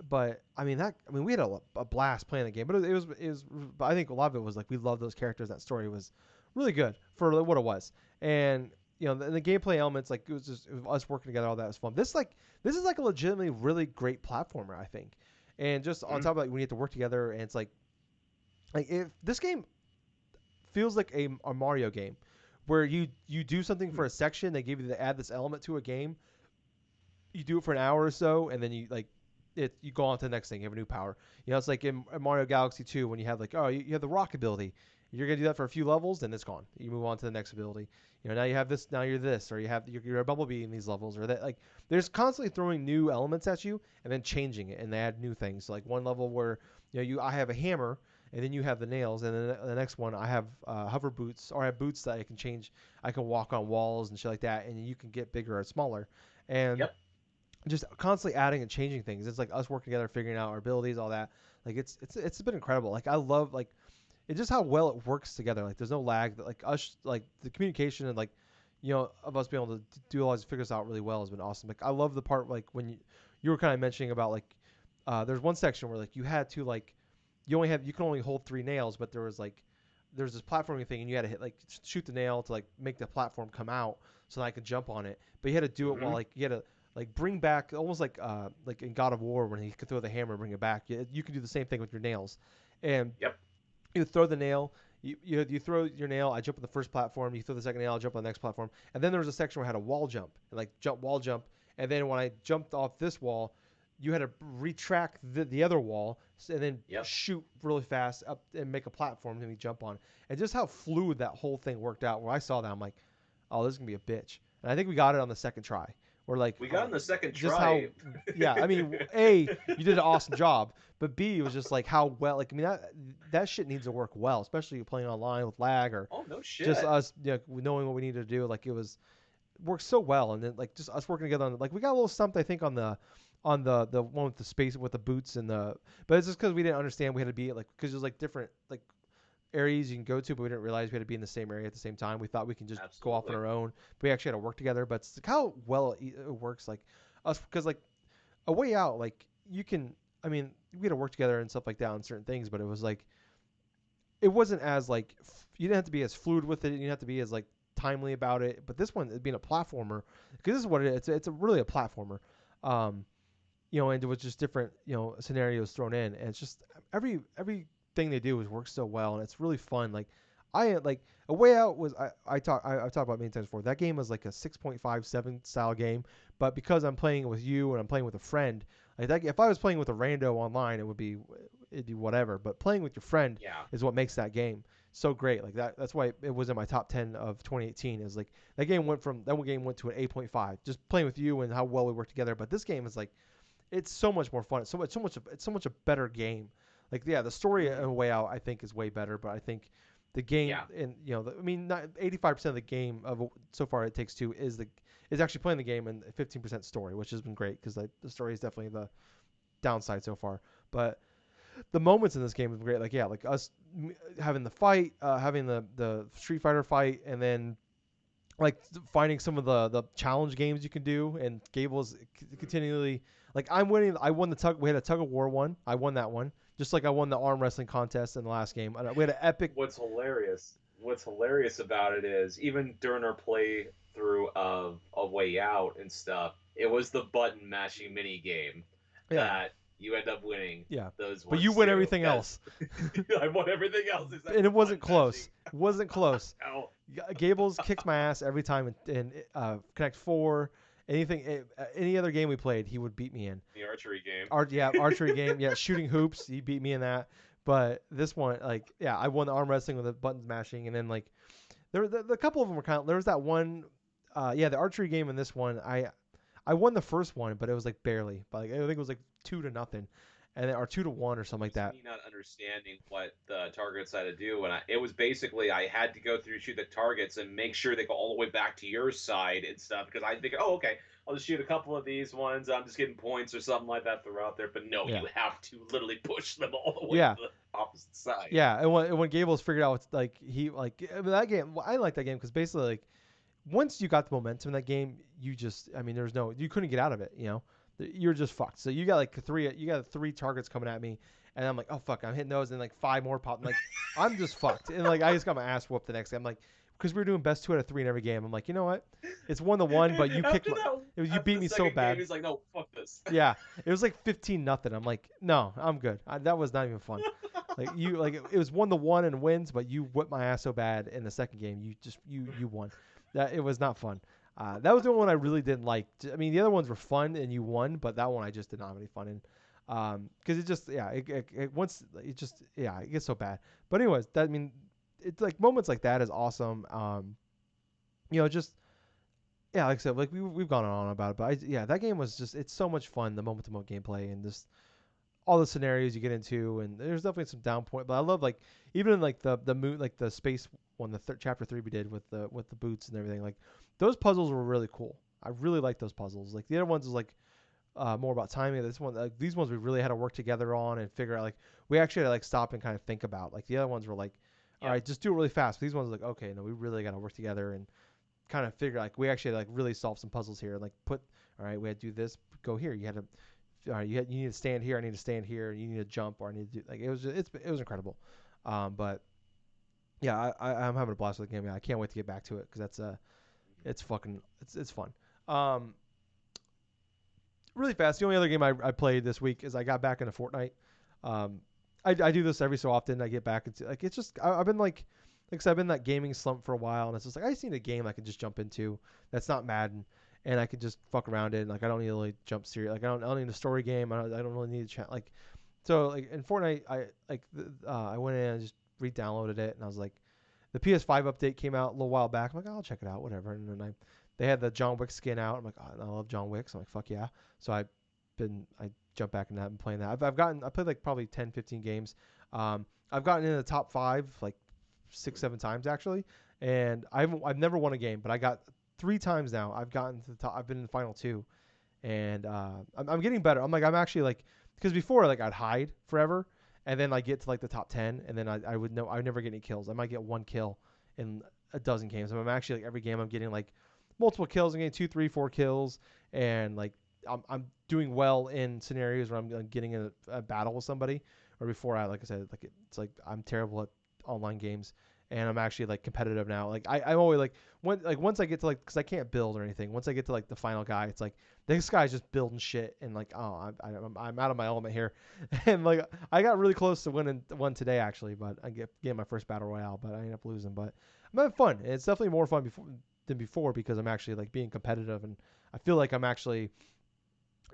But I mean we had a blast playing the game, but it was. But I think a lot of it was like we loved those characters. That story was really good for what it was, and the gameplay elements, like it was us working together, all that was fun. This is like a legitimately really great platformer, I think. And just on Mhm. top of that, we have to work together, and it's like if this game feels like a Mario game, where you do something for a section, they give you to add this element to a game, you do it for an hour or so, and then you go on to the next thing. You have a new power. It's like in Mario Galaxy 2 when you have like you have the rock ability. You're gonna do that for a few levels, then it's gone. You move on to the next ability. Now you have this. Now you're this, or you're a Bumblebee in these levels, or that. Like there's constantly throwing new elements at you and then changing it, and they add new things. Like one level where I have a hammer, and then you have the nails, and then the next one I have hover boots, or I have boots that I can change. I can walk on walls and shit like that, and you can get bigger or smaller. And Yep. just constantly adding and changing things. It's like us working together, figuring out our abilities, all that. Like it's been incredible. Like I love like it's just how well it works together. Like there's no lag. Like us, like the communication and like of us being able to do all these figures out really well has been awesome. Like I love the part like when you were kind of mentioning about like there's one section where like you had to like you can only hold 3 nails, but there's this platforming thing and you had to hit like shoot the nail to like make the platform come out so that I could jump on it. But you had to do it while Mm-hmm. like you had to like bring back almost like in God of War when he could throw the hammer and bring it back. You could do the same thing with your nails, and Yep. you throw the nail. You throw your nail. I jump on the first platform. You throw the second nail. I jump on the next platform. And then there was a section where I had a wall jump and like jump wall jump. And then when I jumped off this wall, you had to retract the other wall and then Yep. shoot really fast up and make a platform and you jump on. And just how fluid that whole thing worked out. Where I saw that, I'm like, oh, this is gonna be a bitch. And I think we got it on the second try. We're like, We I'm got in like, the second just how, try. yeah. I mean, A, you did an awesome job, but B, it was just like how well. Like, I mean, that shit needs to work well, especially playing online with lag or Oh no just shit. us, knowing what we needed to do. Like, worked so well, and then like just us working together on like we got a little stumped, I think, on the one with the space with the boots and but it's just because we didn't understand we had to be like because there's like different like areas you can go to, but we didn't realize we had to be in the same area at the same time. We thought we can just go off on Absolutely. our own, but we actually had to work together. But it's like how well it works, like us, because like a way out, like you can. I mean, we had to work together and stuff like that on certain things, but it was like it wasn't as like you didn't have to be as fluid with it. You didn't have to be as like timely about it. But this one, being a platformer, because this is what it is. It's really a platformer. Um, and it was just different, scenarios thrown in, and it's just everything they do is works so well, and it's really fun. Like I like a way out was I've talked about many times before. That game was like a 6.57 style game, but because I'm playing with you and I'm playing with a friend, like that, if I was playing with a rando online, it'd be whatever. But playing with your friend Yeah. is what makes that game so great. Like that's why it was in my top 10 of 2018. Is like that game went to an 8.5 just playing with you and how well we work together. But this game is like it's so much more fun. It's so much a better game. Like yeah, the story Mm. and Way Out I think is way better, but I think the game Yeah. and I mean, not 85% of the game of so far It Takes Two is actually playing the game and 15% story, which has been great because the story is definitely the downside so far. But the moments in this game have been great. Like yeah, like us having the fight, having the Street Fighter fight, and then like finding some of the challenge games you can do, and Gables continually like I'm winning. I won the tug. We had a tug of war one. I won that one, just like I won the arm wrestling contest in the last game. We had an epic. What's hilarious about it is even during our playthrough of A Way Out and stuff, it was the button mashing mini game Yeah, that you end up winning yeah, those but you ones win too. everything Because else, I won everything else except and for it wasn't button mashing. close. It wasn't close. No, Gables kicks my ass every time in Connect Four. Any other game we played, he would beat me in. the archery game. Archery game. Yeah, shooting hoops. He beat me in that. But this one, like, yeah, I won the arm wrestling with the buttons mashing, and then like the couple of them were kind of. There was that one, the archery game in this one. I won the first one, but it was like barely. But like, I think it was like 2-0, and then, or 2-1 or something like Was that. me not understanding what the targets had to do, and it was basically I had to go through shoot the targets and make sure they go all the way back to your side and stuff because I think, oh, okay, I'll just shoot a couple of these ones. I'm just getting points or something like that throughout there. But no, Yeah, you have to literally push them all the way to yeah, the opposite side. yeah. And when Gables figured out it's like I mean, that game, I like that game because basically like once you got the momentum in that game, I mean, you couldn't get out of it. You're just fucked. So you got three targets coming at me, and I'm like, oh fuck, I'm hitting those, and like five more pop. I'm like, I'm just fucked, and like I just got my ass whooped the next game. I'm like, because we were doing best 2 out of 3 in every game. I'm like, you know what? It's 1-1, but you After beat the me so second game, bad. he's like, no, fuck this. Yeah, it was like 15-0. I'm like, no, I'm good. That was not even fun. It was 1-1 and wins, but you whipped my ass so bad in the second game. You won. That it was not fun. That was the one I really didn't like. I mean, the other ones were fun and you won, but that one I just did not have any fun in. Because it just it gets so bad. But anyways, it's like moments like that is awesome. Just yeah, like I said, like we've gone on about it, but that game was just it's so much fun. The moment to moment gameplay and just all the scenarios you get into, and there's definitely some down point. But I love like even in like the moon, like the space one, chapter 3 we did with the boots and everything. Like those puzzles were really cool. I really like those puzzles. Like the other ones is like more about timing. This one, these ones we really had to work together on and figure out. Like we actually had to like stop and kind of think about. Like the other ones were like, all Yep. right, just do it really fast. But these ones were like, okay, no, we really got to work together and kind of figure like we actually like really solve some puzzles here. Like put, all right, we had to do this, go here. You had to, all right, you need to stand here. I need to stand here. You need to jump, or I need to do like it was. It was incredible. But yeah, I'm having a blast with the game. Yeah, I can't wait to get back to it because that's it's fucking it's fun. Um, really fast. The only other game I played this week is I got back into Fortnite. Um, I do this every so often. I get back into like it's just I've been like I said, I've been in that gaming slump for a while, and it's just like I just need a game I can just jump into that's not Madden, and I can just fuck around in. Like I don't need to really jump serious. Like I don't need a story game. I don't really need a chat. Like so like in Fortnite, I went in and just re-downloaded it, and I was like, the PS5 update came out a little while back. I'm like, oh, I'll check it out, whatever. And then they had the John Wick skin out. I'm like, oh, I love John Wick. So I'm like, fuck yeah. So I jumped back in that and playing that. I played like probably 10, 15 games. I've gotten in the top five like six, 7 times actually, and I've never won a game, but I got 3 times now. I've gotten to the top. I've been in the final two, and I'm getting better. I'm actually like because before like I'd hide forever, and then I get to like the top 10, and then I would know I would never get any kills. I might get 1 kill in a dozen games. I'm actually like every game I'm getting like multiple kills. I'm getting 2, 3, 4 kills, and like I'm doing well in scenarios where I'm getting in a battle with somebody. Or before I like I said like it's like I'm terrible at online games, and I'm actually like competitive now. Like I'm always like once I get to like because I can't build or anything. Once I get to like the final guy, it's like this guy's just building shit and like oh I'm out of my element here, and like I got really close to winning one today actually, but I get my first battle royale, but I ended up losing. But I'm having fun. And it's definitely more fun than before because I'm actually like being competitive and I feel like I'm actually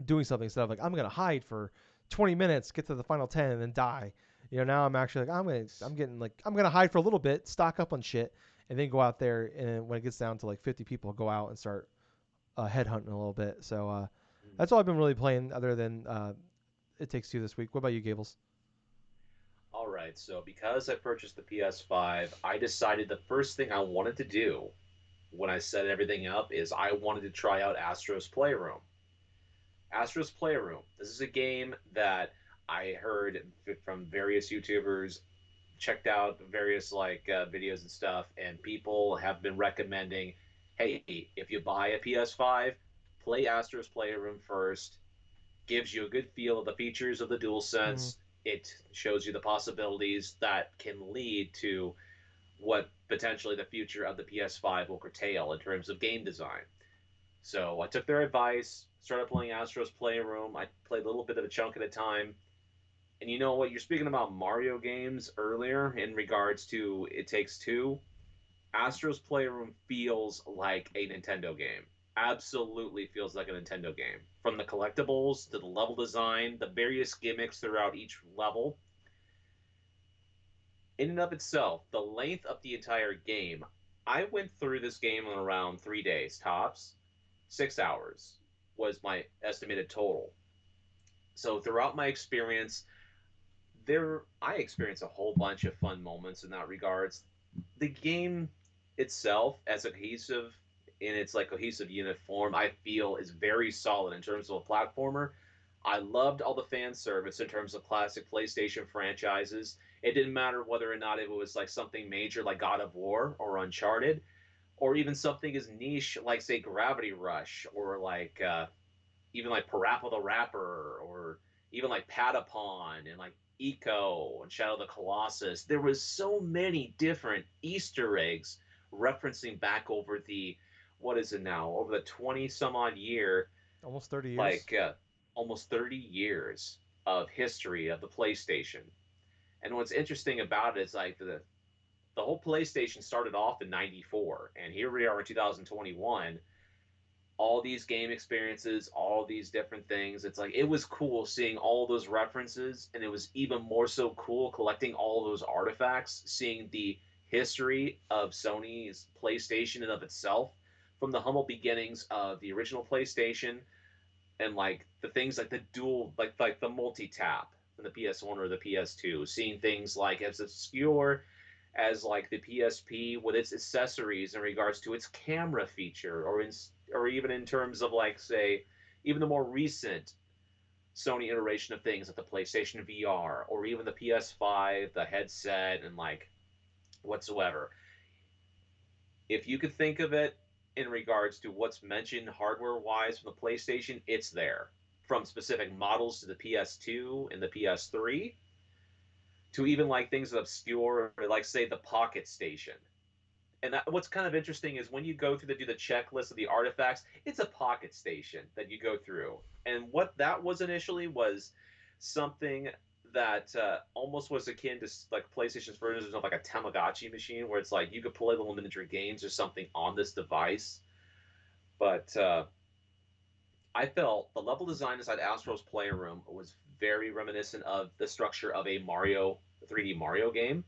doing something instead of like I'm gonna hide for 20 minutes, get to the final 10, and then die. You know, now I'm actually like I'm gonna hide for a little bit, stock up on shit, and then go out there. And when it gets down to like 50 people, go out and start headhunting a little bit. So that's all I've been really playing, other than It Takes Two this week. What about you, Gables? All right, so because I purchased the PS5, I decided the first thing I wanted to do when I set everything up is I wanted to try out Astro's Playroom. Astro's Playroom. This is a game that I heard from various YouTubers, checked out various videos and stuff, and people have been recommending, hey, if you buy a PS5, play Astro's Playroom first. Gives you a good feel of the features of the Mm-hmm. DualSense. It shows you the possibilities that can lead to what potentially the future of the PS5 will curtail in terms of game design. So I took their advice, started playing Astro's Playroom. I played a little bit of a chunk at a time. And you know what? You're speaking about Mario games earlier in regards to It Takes Two. Astro's Playroom feels like a Nintendo game. Absolutely feels like a Nintendo game. From the collectibles to the level design, the various gimmicks throughout each level. In and of itself, the length of the entire game, I went through this game in around 3 days tops. 6 hours was my estimated total. So throughout my experience, I experienced a whole bunch of fun moments in that regards. The game itself, as a cohesive in its like cohesive unit form, I feel is very solid in terms of a platformer. I loved all the fan service in terms of classic PlayStation franchises. It didn't matter whether or not it was like something major like God of War or Uncharted, or even something as niche like say Gravity Rush or even like Parappa the Rapper or even like Patapon and like Eco and Shadow of the Colossus. There was so many different Easter eggs referencing back over the what is it now over the 20 some odd year Almost 30 years. like almost 30 years of history of the PlayStation. And what's interesting about it is like the whole PlayStation started off in 94 and here we are in 2021, all these game experiences, all these different things. It's like it was cool seeing all those references, and it was even more so cool collecting all those artifacts, seeing the history of Sony's PlayStation and of itself, from the humble beginnings of the original PlayStation, and like the things like the dual, like the multi tap from the PS1 or the PS2, seeing things like as obscure as like the PSP with its accessories in regards to its camera feature, or even in terms of like say even the more recent Sony iteration of things like the PlayStation VR or even the PS5, the headset, and like whatsoever. If you could think of it in regards to what's mentioned hardware wise from the PlayStation, it's there. From specific models to the PS2 and the PS3 to even like things that obscure, like say the Pocket Station. And that, what's kind of interesting is when you go through do the checklist of the artifacts, it's a Pocket Station that you go through. And what that was initially was something that almost was akin to like PlayStation's version of like a Tamagotchi machine, where it's like you could play little miniature games or something on this device. But I felt the level design inside Astro's Playroom was very reminiscent of the structure of a Mario 3D Mario game.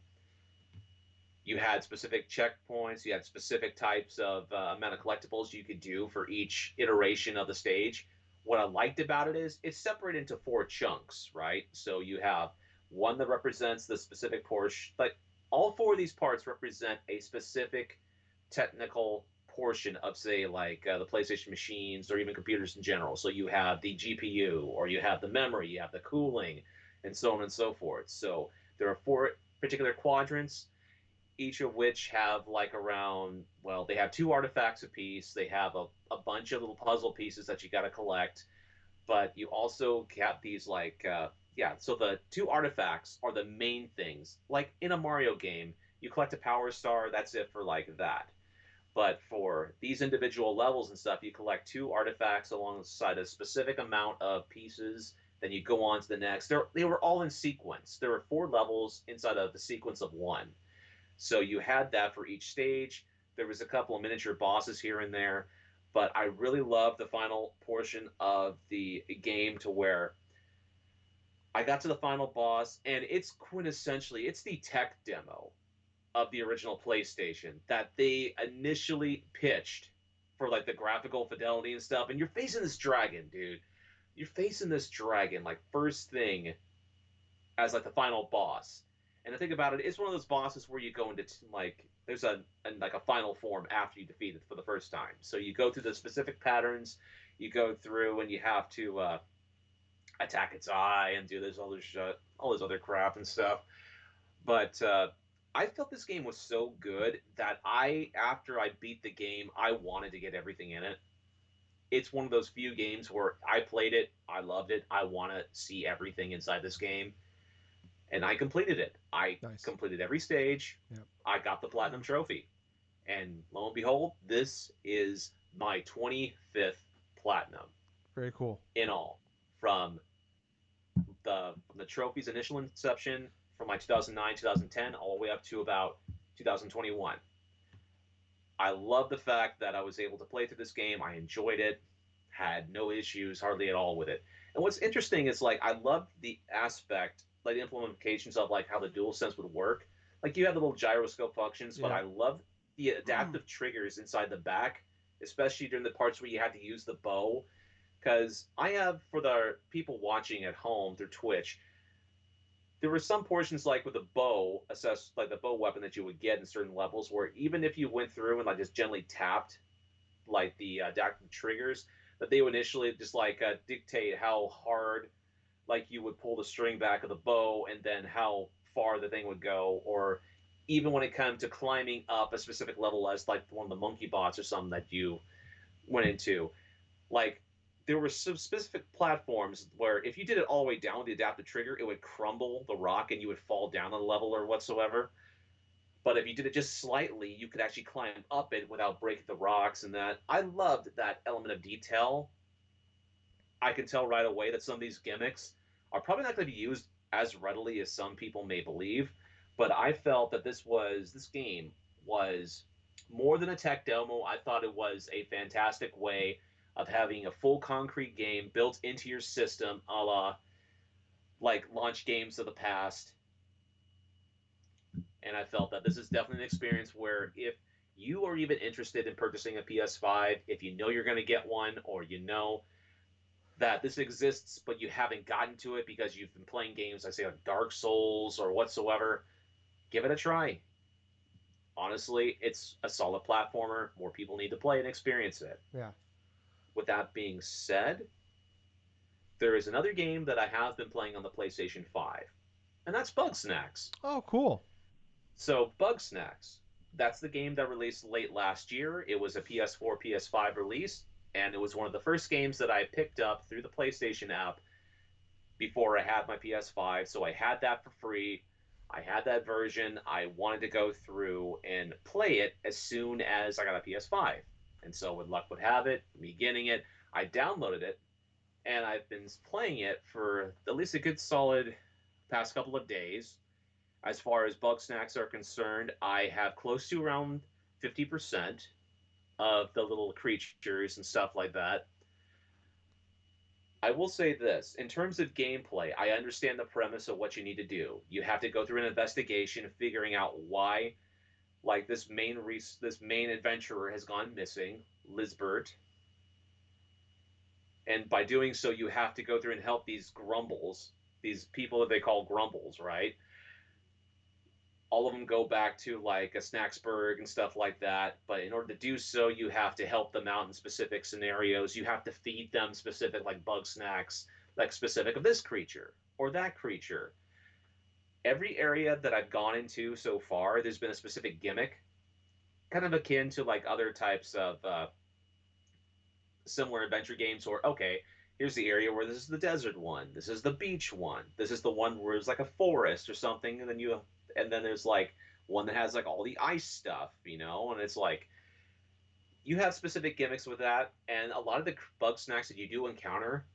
You had specific checkpoints, you had specific types of amount of collectibles you could do for each iteration of the stage. What I liked about it is it's separated into four chunks, right? So you have one that represents the specific portion, like all four of these parts represent a specific technical portion of, say, like the PlayStation machines or even computers in general. So you have the GPU, or you have the memory, you have the cooling, and so on and so forth. So there are four particular quadrants, each of which have like around, well, they have two artifacts apiece. They have a bunch of little puzzle pieces that you got to collect, but you also have these like yeah, so the two artifacts are the main things. Like in a Mario game, you collect a power star, that's it for like that. But for these individual levels and stuff, you collect two artifacts alongside a specific amount of pieces, then you go on to the next. They were all in sequence. There were four levels inside of the sequence of one. So you had that for each stage. There was a couple of miniature bosses here and there, but I really loved the final portion of the game to where I got to the final boss, and it's quintessentially it's the tech demo of the original PlayStation that they initially pitched for like the graphical fidelity and stuff. And you're facing this dragon, dude. You're facing this dragon like first thing as like the final boss. And the thing about it, it's one of those bosses where you go into like there's like a final form after you defeat it for the first time. So you go through the specific patterns, you go through and you have to attack its eye and do all this other crap and stuff. But I felt this game was so good that after I beat the game, I wanted to get everything in it. It's one of those few games where I played it, I loved it, I want to see everything inside this game, and I completed it. I Nice. completed every stage. Yep. I got the platinum trophy, and lo and behold, this is my 25th platinum Very cool. in all, from the trophy's initial inception from like 2009, 2010, all the way up to about 2021. I love the fact that I was able to play through this game. I enjoyed it, had no issues hardly at all with it. And what's interesting is like I loved the aspect, like the implementations of like how the dual sense would work. Like you have the little gyroscope functions, but Yeah. I loved the adaptive triggers inside the back, especially during the parts where you had to use the bow. Because I have, for the people watching at home through Twitch, there were some portions like with the bow, assess like the bow weapon that you would get in certain levels, where even if you went through and like just gently tapped like the adaptive triggers, that they would initially just like dictate how hard like you would pull the string back of the bow and then how far the thing would go, or even when it came to climbing up a specific level as like one of the monkey bots or something that you went into, like there were some specific platforms where if you did it all the way down with the adaptive trigger, it would crumble the rock and you would fall down the level or whatsoever. But if you did it just slightly, you could actually climb up it without breaking the rocks. And that I loved that element of detail. I can tell right away that some of these gimmicks are probably not going to be used as readily as some people may believe. But I felt that this game was more than a tech demo. I thought it was a fantastic way of having a full concrete game built into your system, a la like launch games of the past. And I felt that this is definitely an experience where if you are even interested in purchasing a PS5, if you know you're going to get one, or you know that this exists but you haven't gotten to it because you've been playing games like say like Dark Souls or whatsoever, give it a try. Honestly, it's a solid platformer. More people need to play and experience it. Yeah. With that being said, there is another game that I have been playing on the PlayStation 5, and that's Bugsnax. Oh, cool. So, Bugsnax, that's the game that released late last year. It was a PS4, PS5 release, and it was one of the first games that I picked up through the PlayStation app before I had my PS5. So, I had that for free. I had that version. I wanted to go through and play it as soon as I got a PS5. And so, with luck would have it, me getting it, I downloaded it, and I've been playing it for at least a good solid past couple of days. As far as Bugsnax are concerned, I have close to around 50% of the little creatures and stuff like that. I will say this in terms of gameplay, I understand the premise of what you need to do. You have to go through an investigation, figuring out why, like this main adventurer has gone missing, Lisbert, and by doing so, you have to go through and help these grumbles, these people that they call grumbles, right? All of them go back to like a Snacksburg and stuff like that. But in order to do so, you have to help them out in specific scenarios. You have to feed them specific like bug snacks, like specific of this creature or that creature. Every area that I've gone into so far, there's been a specific gimmick, kind of akin to like other types of similar adventure games. Or okay, here's the area where this is the desert one, this is the beach one, this is the one where it's like a forest or something, and then there's like one that has like all the ice stuff, and it's like you have specific gimmicks with that, and a lot of the bug snacks that you do encounter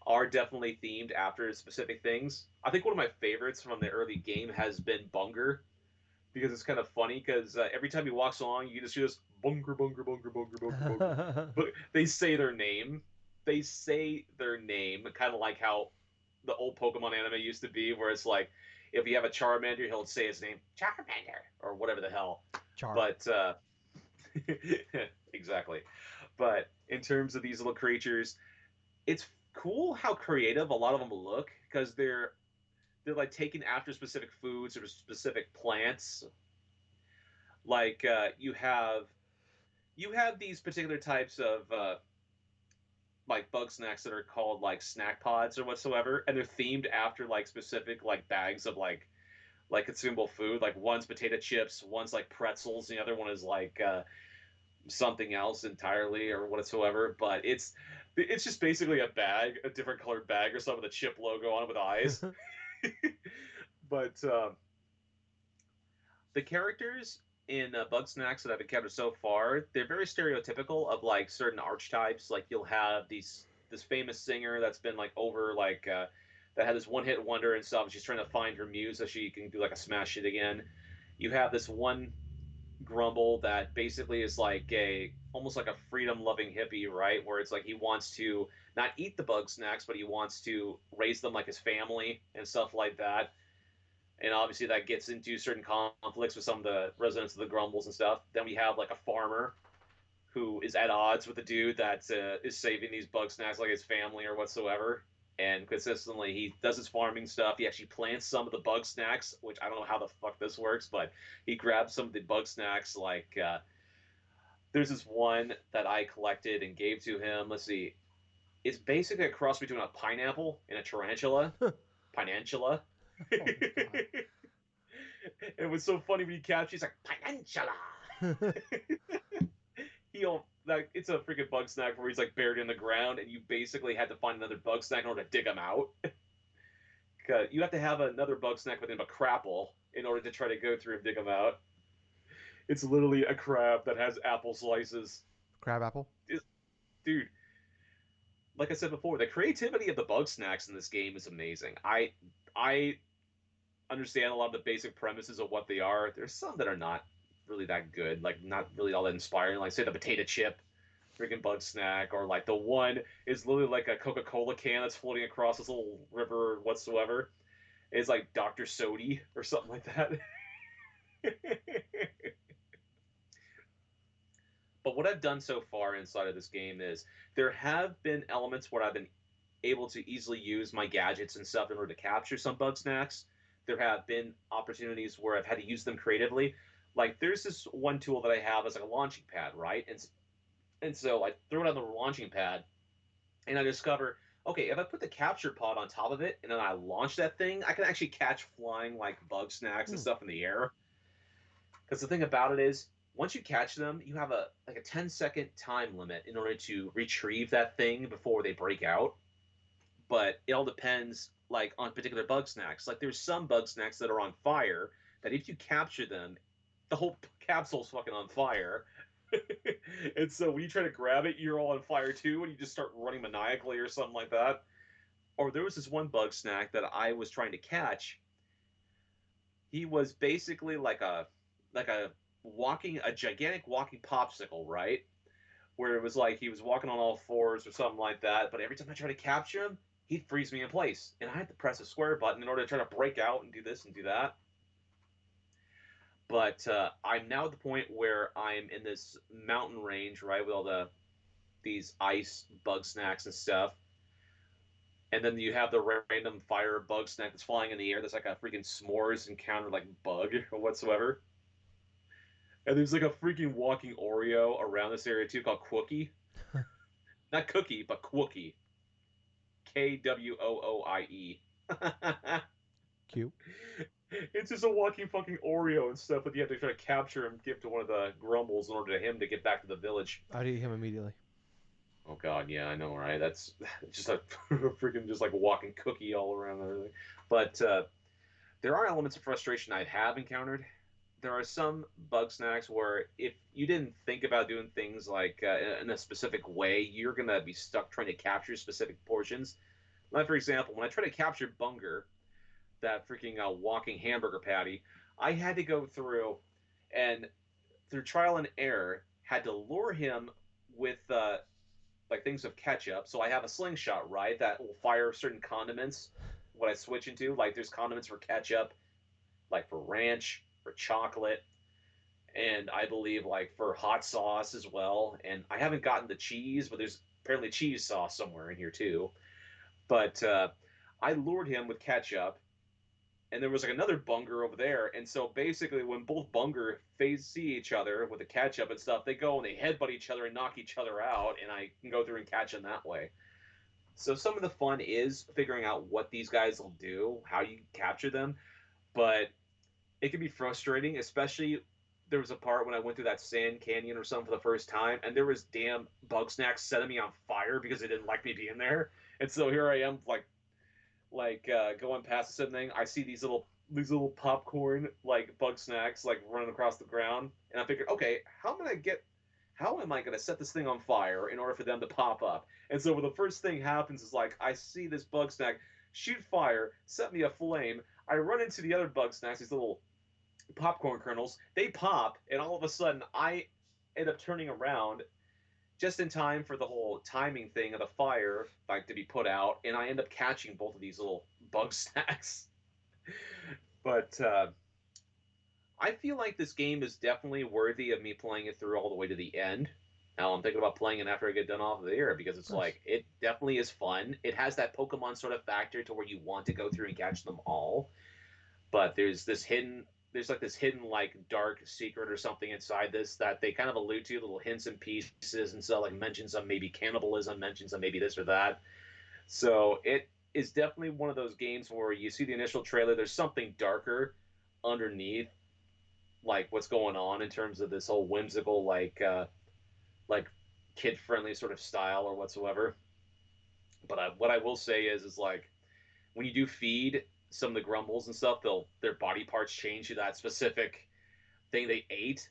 are definitely themed after specific things. I think one of my favorites from the early game has been Bunger, because it's kind of funny because every time he walks along, you just hear this Bunger, Bunger, Bunger, Bunger, Bunger, Bunger. But they say their name. They say their name, kind of like how the old Pokemon anime used to be, where it's like if you have a Charmander, he'll say his name Charmander or whatever the hell. Char. But exactly. But in terms of these little creatures, it's cool how creative a lot of them look because they're like taken after specific foods or specific plants. Like you have these particular types of like bug snacks that are called like snack pods or whatsoever, and they're themed after like specific like bags of like consumable food. Like one's potato chips, one's like pretzels, and the other one is like something else entirely or whatsoever. But it's just basically a bag, a different colored bag or something with a chip logo on it with eyes. But the characters in Bug Snacks that I've encountered so far, they're very stereotypical of like certain archetypes. Like you'll have this famous singer that's been like over like that had this one hit wonder and stuff. And she's trying to find her muse so she can do like a smash hit again. You have this one grumble that basically is like a almost like a freedom loving hippie, right? Where it's like he wants to not eat the bug snacks, but he wants to raise them like his family and stuff like that. And obviously that gets into certain conflicts with some of the residents of the grumbles and stuff. Then we have like a farmer who is at odds with the dude that is saving these bug snacks like his family or whatsoever. And consistently, he does his farming stuff. He actually plants some of the bug snacks, which I don't know how the fuck this works, but he grabs some of the bug snacks. Like, there's this one that I collected and gave to him. Let's see. It's basically a cross between a pineapple and a tarantula. Pinantula. Oh my god. It was so funny when he captured. He's like Pinantula. He'll like it's a freaking bug snack where he's like buried in the ground, and you basically had to find another bug snack in order to dig him out. You have to have another bug snack with him, a crapple, in order to try to go through and dig him out. It's literally a crab that has apple slices. Crab apple. Dude, like I said before, the creativity of the bug snacks in this game is amazing. I understand a lot of the basic premises of what they are. There's some that are not really that good, like not really all that inspiring. Like say the potato chip, freaking bug snack, or like the one is literally like a Coca-Cola can that's floating across this little river whatsoever. It's like Dr. Sody or something like that. But what I've done so far inside of this game is there have been elements where I've been able to easily use my gadgets and stuff in order to capture some bug snacks. There have been opportunities where I've had to use them creatively. Like there's this one tool that I have as like a launching pad, right? And so I throw it on the launching pad, and I discover okay, if I put the capture pod on top of it and then I launch that thing, I can actually catch flying like Bugsnax and Hmm. stuff in the air. Because the thing about it is, once you catch them, you have a like a 10-second time limit in order to retrieve that thing before they break out. But it all depends like on particular Bugsnax. Like there's some Bugsnax that are on fire that if you capture them, the whole capsule's fucking on fire. And so when you try to grab it, you're all on fire too, and you just start running maniacally or something like that. Or there was this one Bugsnax that I was trying to catch. He was basically like a gigantic walking popsicle, right? Where it was like he was walking on all fours or something like that. But every time I tried to capture him, he'd freeze me in place, and I had to press a square button in order to try to break out and do this and do that. But I'm now at the point where I'm in this mountain range, right, with all these ice Bugsnax and stuff. And then you have the random fire Bugsnax that's flying in the air. That's like a freaking s'mores encounter, like bug or whatsoever. And there's like a freaking walking Oreo around this area too, called Quookie. Not Cookie, but Quookie. Kwooie. Cute. It's just a walking fucking Oreo and stuff, but you have to try to capture him, give to one of the grumbles in order to him to get back to the village. I'd eat him immediately. Oh god, yeah, I know, right? That's just a freaking just like a walking cookie all around and everything. But there are elements of frustration I have encountered. There are some Bugsnax where if you didn't think about doing things like in a specific way, you're gonna be stuck trying to capture specific portions. Like for example, when I try to capture Bunger, that freaking walking hamburger patty, I had to go through and through trial and error had to lure him with like things of ketchup. So I have a slingshot, right, that will fire certain condiments when I switch into. Like there's condiments for ketchup, like for ranch, for chocolate, and I believe like for hot sauce as well. And I haven't gotten the cheese, but there's apparently cheese sauce somewhere in here too. But I lured him with ketchup, and there was like another bunger over there. And so basically, when both bunger see each other with the ketchup and stuff, they go and they headbutt each other and knock each other out, and I can go through and catch them that way. So some of the fun is figuring out what these guys will do, how you capture them, but it can be frustrating, especially there was a part when I went through that sand canyon or something for the first time, and there was damn Bugsnax setting me on fire because they didn't like me being there. And so here I am, going past the thing. I see these little popcorn like Bugsnax like running across the ground, and I figured, okay, how am I gonna set this thing on fire in order for them to pop up? And so when the first thing happens is like I see this Bugsnax shoot fire, set me aflame. I run into the other Bugsnax, these little popcorn kernels. They pop, and all of a sudden I end up turning around just in time for the whole timing thing of the fire like to be put out, and I end up catching both of these little Bugsnax. But I feel like this game is definitely worthy of me playing it through all the way to the end. Now I'm thinking about playing it after I get done off of the air because it's Nice. like it definitely is fun. It has that Pokemon sort of factor to where you want to go through and catch them all, but there's like dark secret or something inside this that they kind of allude to, little hints and pieces and stuff, like mentions of maybe cannibalism, mentions of maybe this or that. So it is definitely one of those games where you see the initial trailer, there's something darker underneath, like what's going on in terms of this whole whimsical like kid friendly sort of style or whatsoever. But what I will say is like when you do feed some of the grumbles and stuff, their body parts change to that specific thing they ate.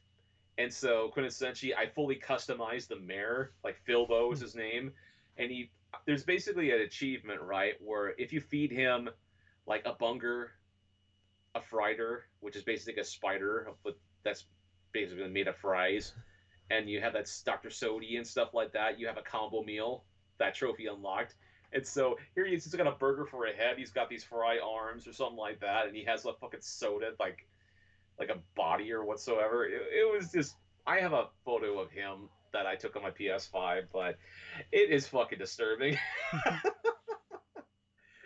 And so quintessentially, I fully customized the mayor, like Philbo is Hmm. his name, and he there's basically an achievement, right, where if you feed him like a bunger, a frieder, which is basically a spider, but that's basically made of fries, and you have that Dr. Sodi and stuff like that, you have a combo meal, that trophy unlocked. And so here he is, he's got a burger for a head, he's got these fry arms or something like that, and he has a fucking soda, like a body or whatsoever. It was just, I have a photo of him that I took on my PS5, but it is fucking disturbing.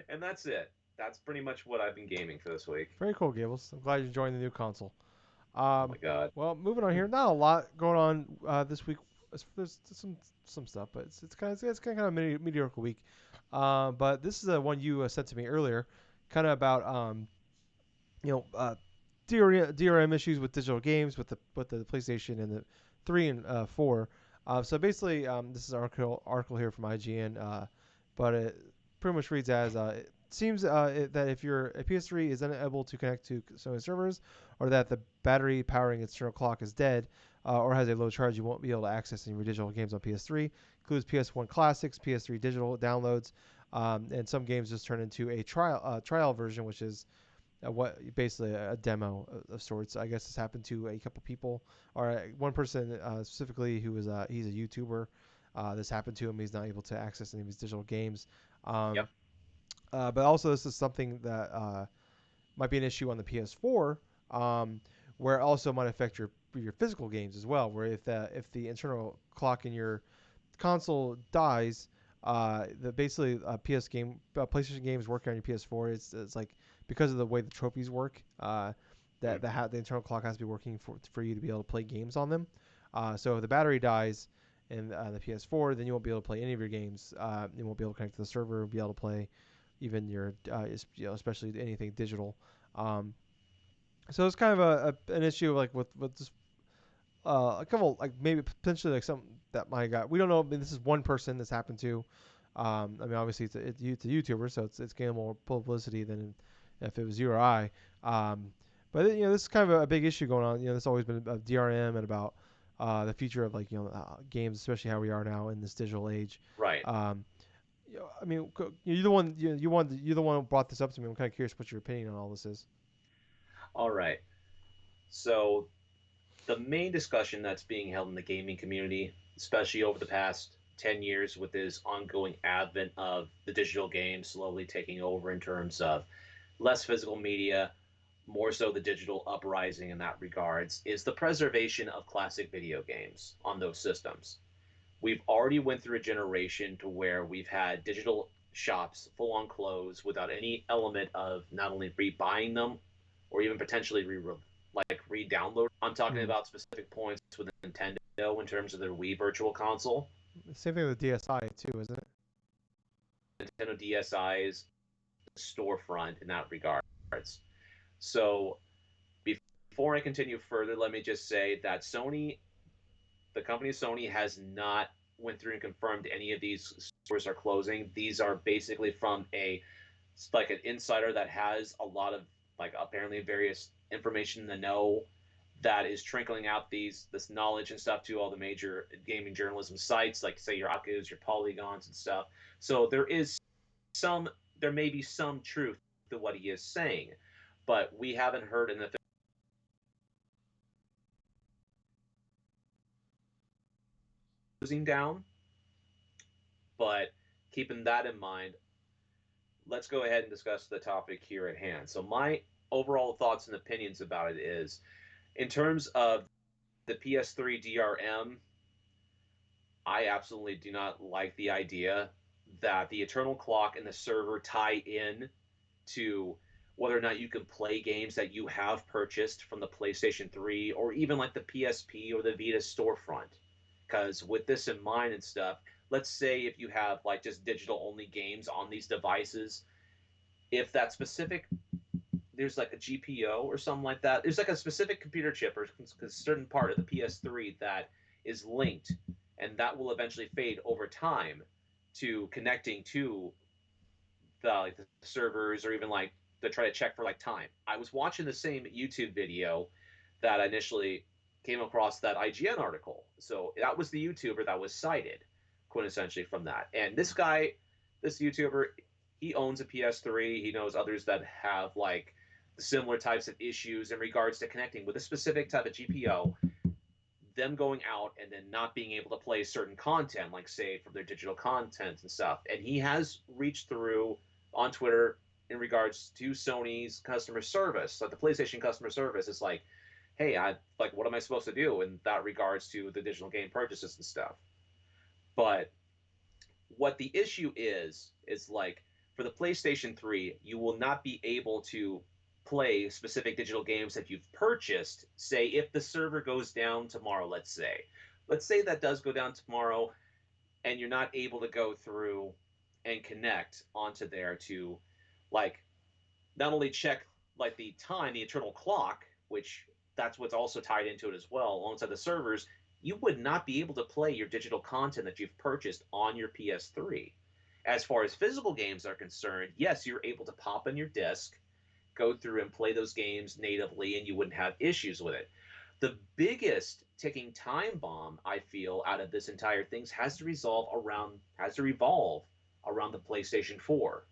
And that's it. That's pretty much what I've been gaming for this week. Very cool, Gables. I'm glad you joined the new console. Oh my Um, god. well, moving on here. Not a lot going on this week there's some stuff, but it's kind of a mediocre week. But this is the one you sent to me earlier, kind of about you know, DRM issues with digital games with the PlayStation and the 3 and 4. So basically, this is an article here from IGN, but it pretty much reads as it seems that if your PS3 is unable to connect to Sony servers, or that the battery powering its internal clock is dead, or has a low charge, you won't be able to access any of your digital games on PS3. Includes PS1 classics, PS3 digital downloads, and some games just turn into a trial version, which is what basically a demo of sorts. I guess this happened to a couple people, or one person specifically who was he's a YouTuber. This happened to him. He's not able to access any of his digital games. Yep. Um, but also, this is something that might be an issue on the PS4, where it also might affect your physical games as well. Where if the internal clock in your console dies, the basically PlayStation games working on your PS4. It's like because of the way the trophies work, Mm. the internal clock has to be working for you to be able to play games on them. So if the battery dies in the PS4, then you won't be able to play any of your games. You won't be able to connect to the server, be able to play even your especially anything digital. Um, so it's kind of an issue like with this a couple like maybe potentially like some that my guy we don't know. I mean, this is one person this happened to. I mean, obviously it's a YouTuber, so it's getting more publicity than if it was you or I. Um, but this is kind of a big issue going on. There's always been a DRM and about the future of like games, especially how we are now in this digital age. Right. Um, I mean, you're the one you're the one who brought this up to me. I'm kind of curious what your opinion on all this is. All right. So the main discussion that's being held in the gaming community, especially over the past 10 years with this ongoing advent of the digital game slowly taking over in terms of less physical media, more so the digital uprising in that regards, is the preservation of classic video games on those systems. We've already went through a generation to where we've had digital shops full on close without any element of not only rebuying them or even potentially re-download. I'm talking Hmm. about specific points with Nintendo in terms of their Wii Virtual Console, Same thing with DSi too, isn't it? Nintendo DSi's storefront in that regards. So before I continue further, let me just say that Sony, the company Sony, has not went through and confirmed any of these stores are closing. These are basically from like an insider that has a lot of like apparently various information in the know that is trickling out this knowledge and stuff to all the major gaming journalism sites, like say your Akus, your Polygons and stuff. So some there may be some truth to what he is saying, but we haven't heard an closing down. But keeping that in mind, let's go ahead and discuss the topic here at hand. So my overall thoughts and opinions about it is, in terms of the PS3 DRM, I absolutely do not like the idea that the eternal clock and the server tie in to whether or not you can play games that you have purchased from the PlayStation 3 or even like the PSP or the Vita storefront. Because with this in mind and stuff, let's say if you have like just digital only games on these devices, if that specific there's like a GPO or something like that, there's like a specific computer chip or a certain part of the PS3 that is linked, and that will eventually fade over time to connecting to the servers or even like to try to check for like time. I was watching the same YouTube video that I initially came across that IGN article. So that was the YouTuber that was cited quintessentially from that. And this guy, this YouTuber, he owns a PS3. He knows others that have like similar types of issues in regards to connecting with a specific type of GPO, them going out and then not being able to play certain content, like say from their digital content and stuff. And he has reached through on Twitter in regards to Sony's customer service, like the PlayStation customer service. It's like, hey, I like, what am I supposed to do in that regards to the digital game purchases and stuff? But what the issue is like for the PlayStation 3, you will not be able to play specific digital games that you've purchased. Say, if the server goes down tomorrow, let's say, let's say that does go down tomorrow and you're not able to go through and connect onto there to like not only check like the time, the internal clock, which that's what's also tied into it as well, alongside the servers, you would not be able to play your digital content that you've purchased on your PS3. As far as physical games are concerned, yes, you're able to pop in your disc, go through and play those games natively, and you wouldn't have issues with it. The biggest ticking time bomb I feel out of this entire thing has to revolve around the PlayStation 4.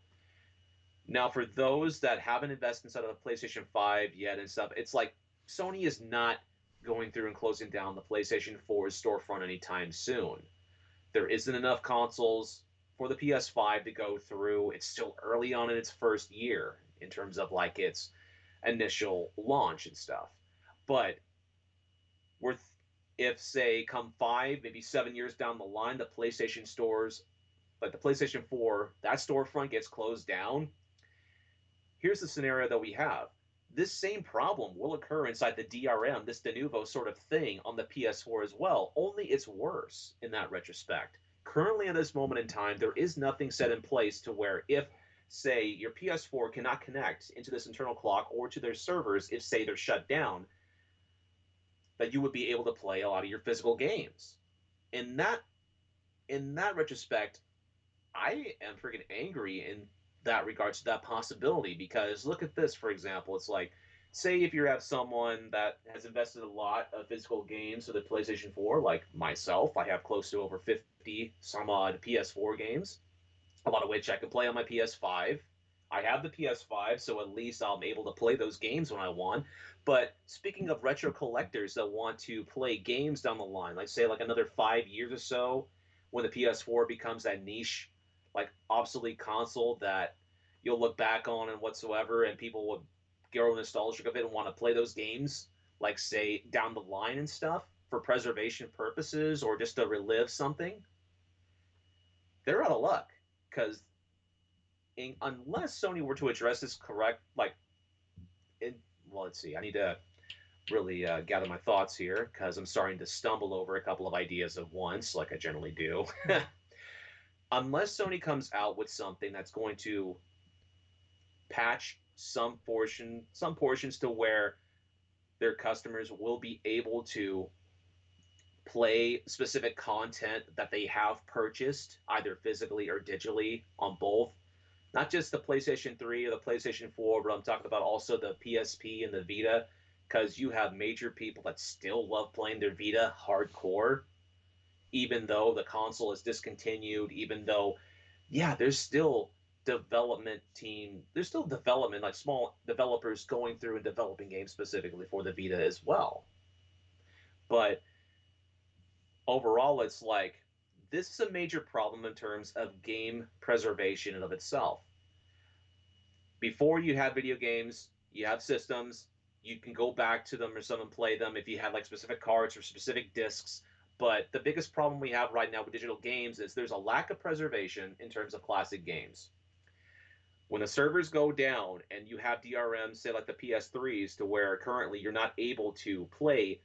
Now, for those that haven't invested inside of the PlayStation 5 yet and stuff, it's like Sony is not going through and closing down the PlayStation 4's storefront anytime soon. There isn't enough consoles for the PS5 to go through. It's still early on in its first year in terms of like its initial launch and stuff. But we're if say come 5 maybe 7 years down the line, the PlayStation stores like the PlayStation 4, that storefront gets closed down. Here's the scenario that we have. This same problem will occur inside the DRM, this de novo sort of thing on the PS4 as well, only it's worse in that retrospect. Currently, at this moment in time, there is nothing set in place to where if, say, your PS4 cannot connect into this internal clock or to their servers, if, say, they're shut down, that you would be able to play a lot of your physical games. In that in that retrospect, I am freaking angry in that regards to that possibility because look at this for example. It's like say if you have someone that has invested a lot of physical games to the PlayStation 4, like myself, I have close to over 50 some odd PS4 games, a lot of which I can play on my PS5. I have the PS5, so at least I'm able to play those games when I want. But speaking of retro collectors that want to play games down the line, like say like another 5 years or so, when the PS4 becomes that niche, like obsolete console that you'll look back on and whatsoever, and people would grow nostalgic of it and want to play those games, like say down the line and stuff for preservation purposes or just to relive something, they're out of luck because unless Sony were to address this correct, like, in, well, let's see, I need to really gather my thoughts here because I'm starting to stumble over a couple of ideas at once, like I generally do. Unless Sony comes out with something that's going to patch some portions to where their customers will be able to play specific content that they have purchased either physically or digitally on both, not just the PlayStation 3 or the PlayStation 4, but I'm talking about also the PSP and the Vita, because you have major people that still love playing their Vita hardcore, even though the console is discontinued, even though, yeah, there's still development, like small developers going through and developing games specifically for the Vita as well. But overall, it's like, this is a major problem in terms of game preservation in of itself. Before you have video games, you have systems, you can go back to them or some and play them if you had like specific cards or specific discs. But the biggest problem we have right now with digital games is there's a lack of preservation in terms of classic games. When the servers go down and you have DRM, say like the PS3s, to where currently you're not able to play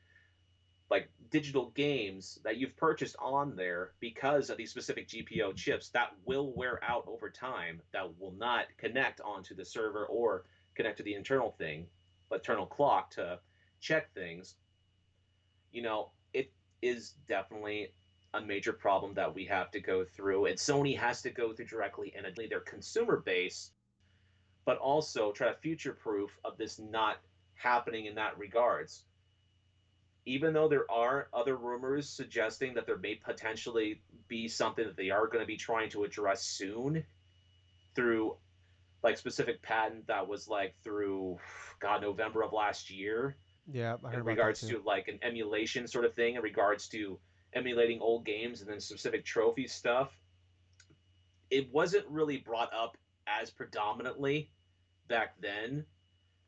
like digital games that you've purchased on there because of these specific GPO chips that will wear out over time, that will not connect onto the server or connect to the internal thing, internal clock to check things. It is definitely a major problem that we have to go through, and Sony has to go through directly and their consumer base, but also try to future proof of this not happening in that regards. Even though there are other rumors suggesting that there may potentially be something that they are going to be trying to address soon through like specific patent that was like through God November of last year Yeah, I heard in about that regards too. to like an emulation sort of thing in regards to emulating old games and then specific trophy stuff. It wasn't really brought up as predominantly back then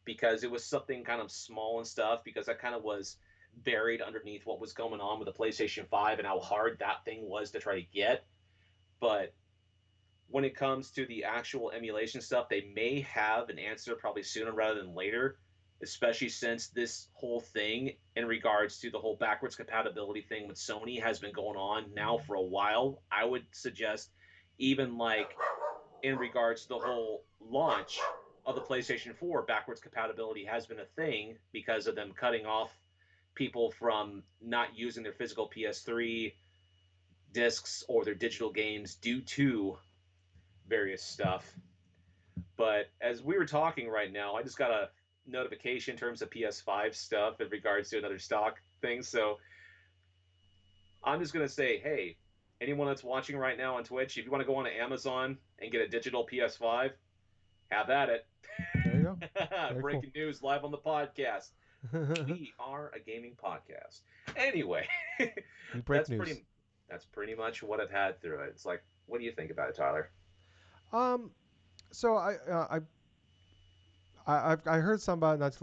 because it was something kind of small and stuff because that kind of was buried underneath what was going on with the PlayStation 5 and how hard that thing was to try to get. But when it comes to the actual emulation stuff, they may have an answer probably sooner rather than later. especially since this whole thing in regards to the whole backwards compatibility thing with Sony has been going on now for a while. I would suggest, even like in regards to the whole launch of the PlayStation 4, backwards compatibility has been a thing because of them cutting off people from not using their physical PS3 discs or their digital games due to various stuff. But as we were talking right now, I just got a notification in terms of PS5 stuff in regards to another stock thing. So I'm just going to say, hey, anyone that's watching right now on Twitch, if you want to go on to Amazon and get a digital PS5, have at it. There you go. Very cool. Breaking news live on the podcast. We are a gaming podcast. Anyway, We break that's news. pretty much what I've had through it. It's like, what do you think about it, Tyler? Um, so I heard some about it not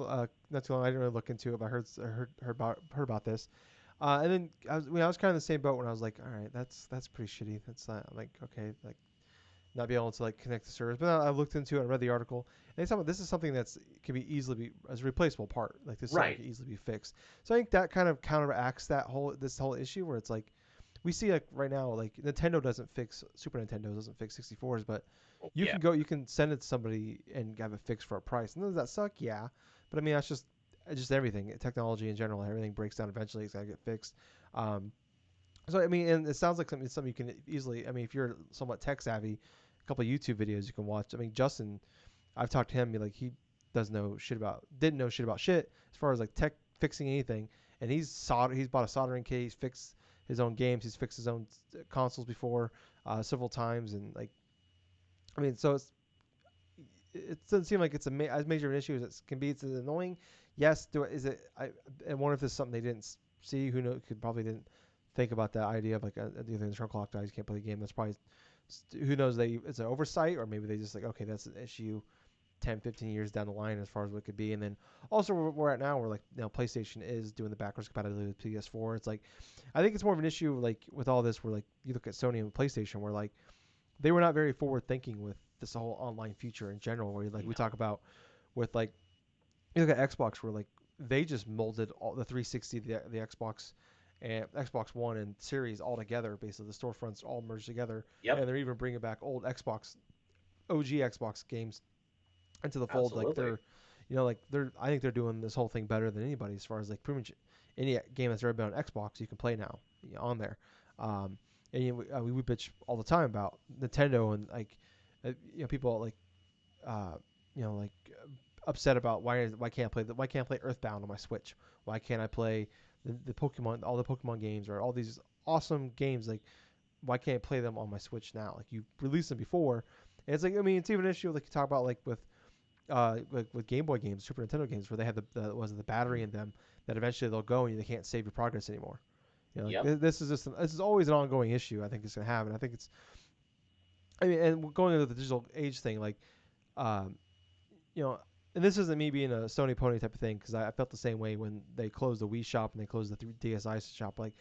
too long. I didn't really look into it, but I heard about this. And then I was kind of in the same boat when I was like, all right, that's pretty shitty. That's not like okay, like not be able to like connect the servers. But I looked into it and read the article, and they talk about this is something that's can be easily be as a replaceable part. Like this is something that Right. can easily be fixed. So I think that kind of counteracts this whole issue where it's like we see like right now like Nintendo doesn't fix Super Nintendo doesn't fix 64s, but Oh, you yeah. can you can send it to somebody and have it fixed for a price. And does that suck? Yeah, but I mean that's just everything. Technology in general, everything breaks down eventually. It's gotta get fixed. Um, so I mean, and it sounds like something you can easily. I mean, if you're somewhat tech savvy, a couple of YouTube videos you can watch. I mean, Justin, I've talked to him. Like he didn't know shit about shit as far as like tech fixing anything. And he's bought a soldering kit. He's fixed his own games. He's fixed his own consoles before several times. And like, I mean, so it doesn't seem like it's as major an issue as it can be. It's annoying. Yes. Is it? I wonder if this is something they didn't see. Who knows? Could probably didn't think about that idea of like the other trunk lock dies. You can't play the game. That's probably who knows. It's an oversight or maybe they just like okay that's an issue 10, 15 years down the line as far as what it could be. And then also where we're at now, where like PlayStation is doing the backwards compatibility with PS4. It's like I think it's more of an issue like with all this where like you look at Sony and PlayStation where like they were not very forward thinking with this whole online future in general. Where like we No. talk about with like you look at Xbox where like they just molded all the 360, the Xbox and Xbox One and Series all together. Basically, the storefronts all merged together, Yep. and they're even bringing back old Xbox, OG Xbox games into the fold. Like Absolutely. I think they're doing this whole thing better than anybody as far as like pretty much any game that's ever been on Xbox you can play now on there. Um, and we bitch all the time about Nintendo and like people like uh, like upset about why can't I play Earthbound on my Switch? Why can't I play the Pokemon all the Pokemon games or all these awesome games like why can't I play them on my Switch now? Like you released them before. And it's like I mean it's even an issue like you talk about like with Game Boy games, Super Nintendo games where they have the battery in them that eventually they'll go and they can't save your progress anymore. Like Yep. this is always an ongoing issue. I think it's gonna happen. I think it's I mean and going into the digital age thing like um, you know, and this isn't me being a Sony pony type of thing because I felt the same way when they closed the Wii shop and they closed the 3DSi shop. Like,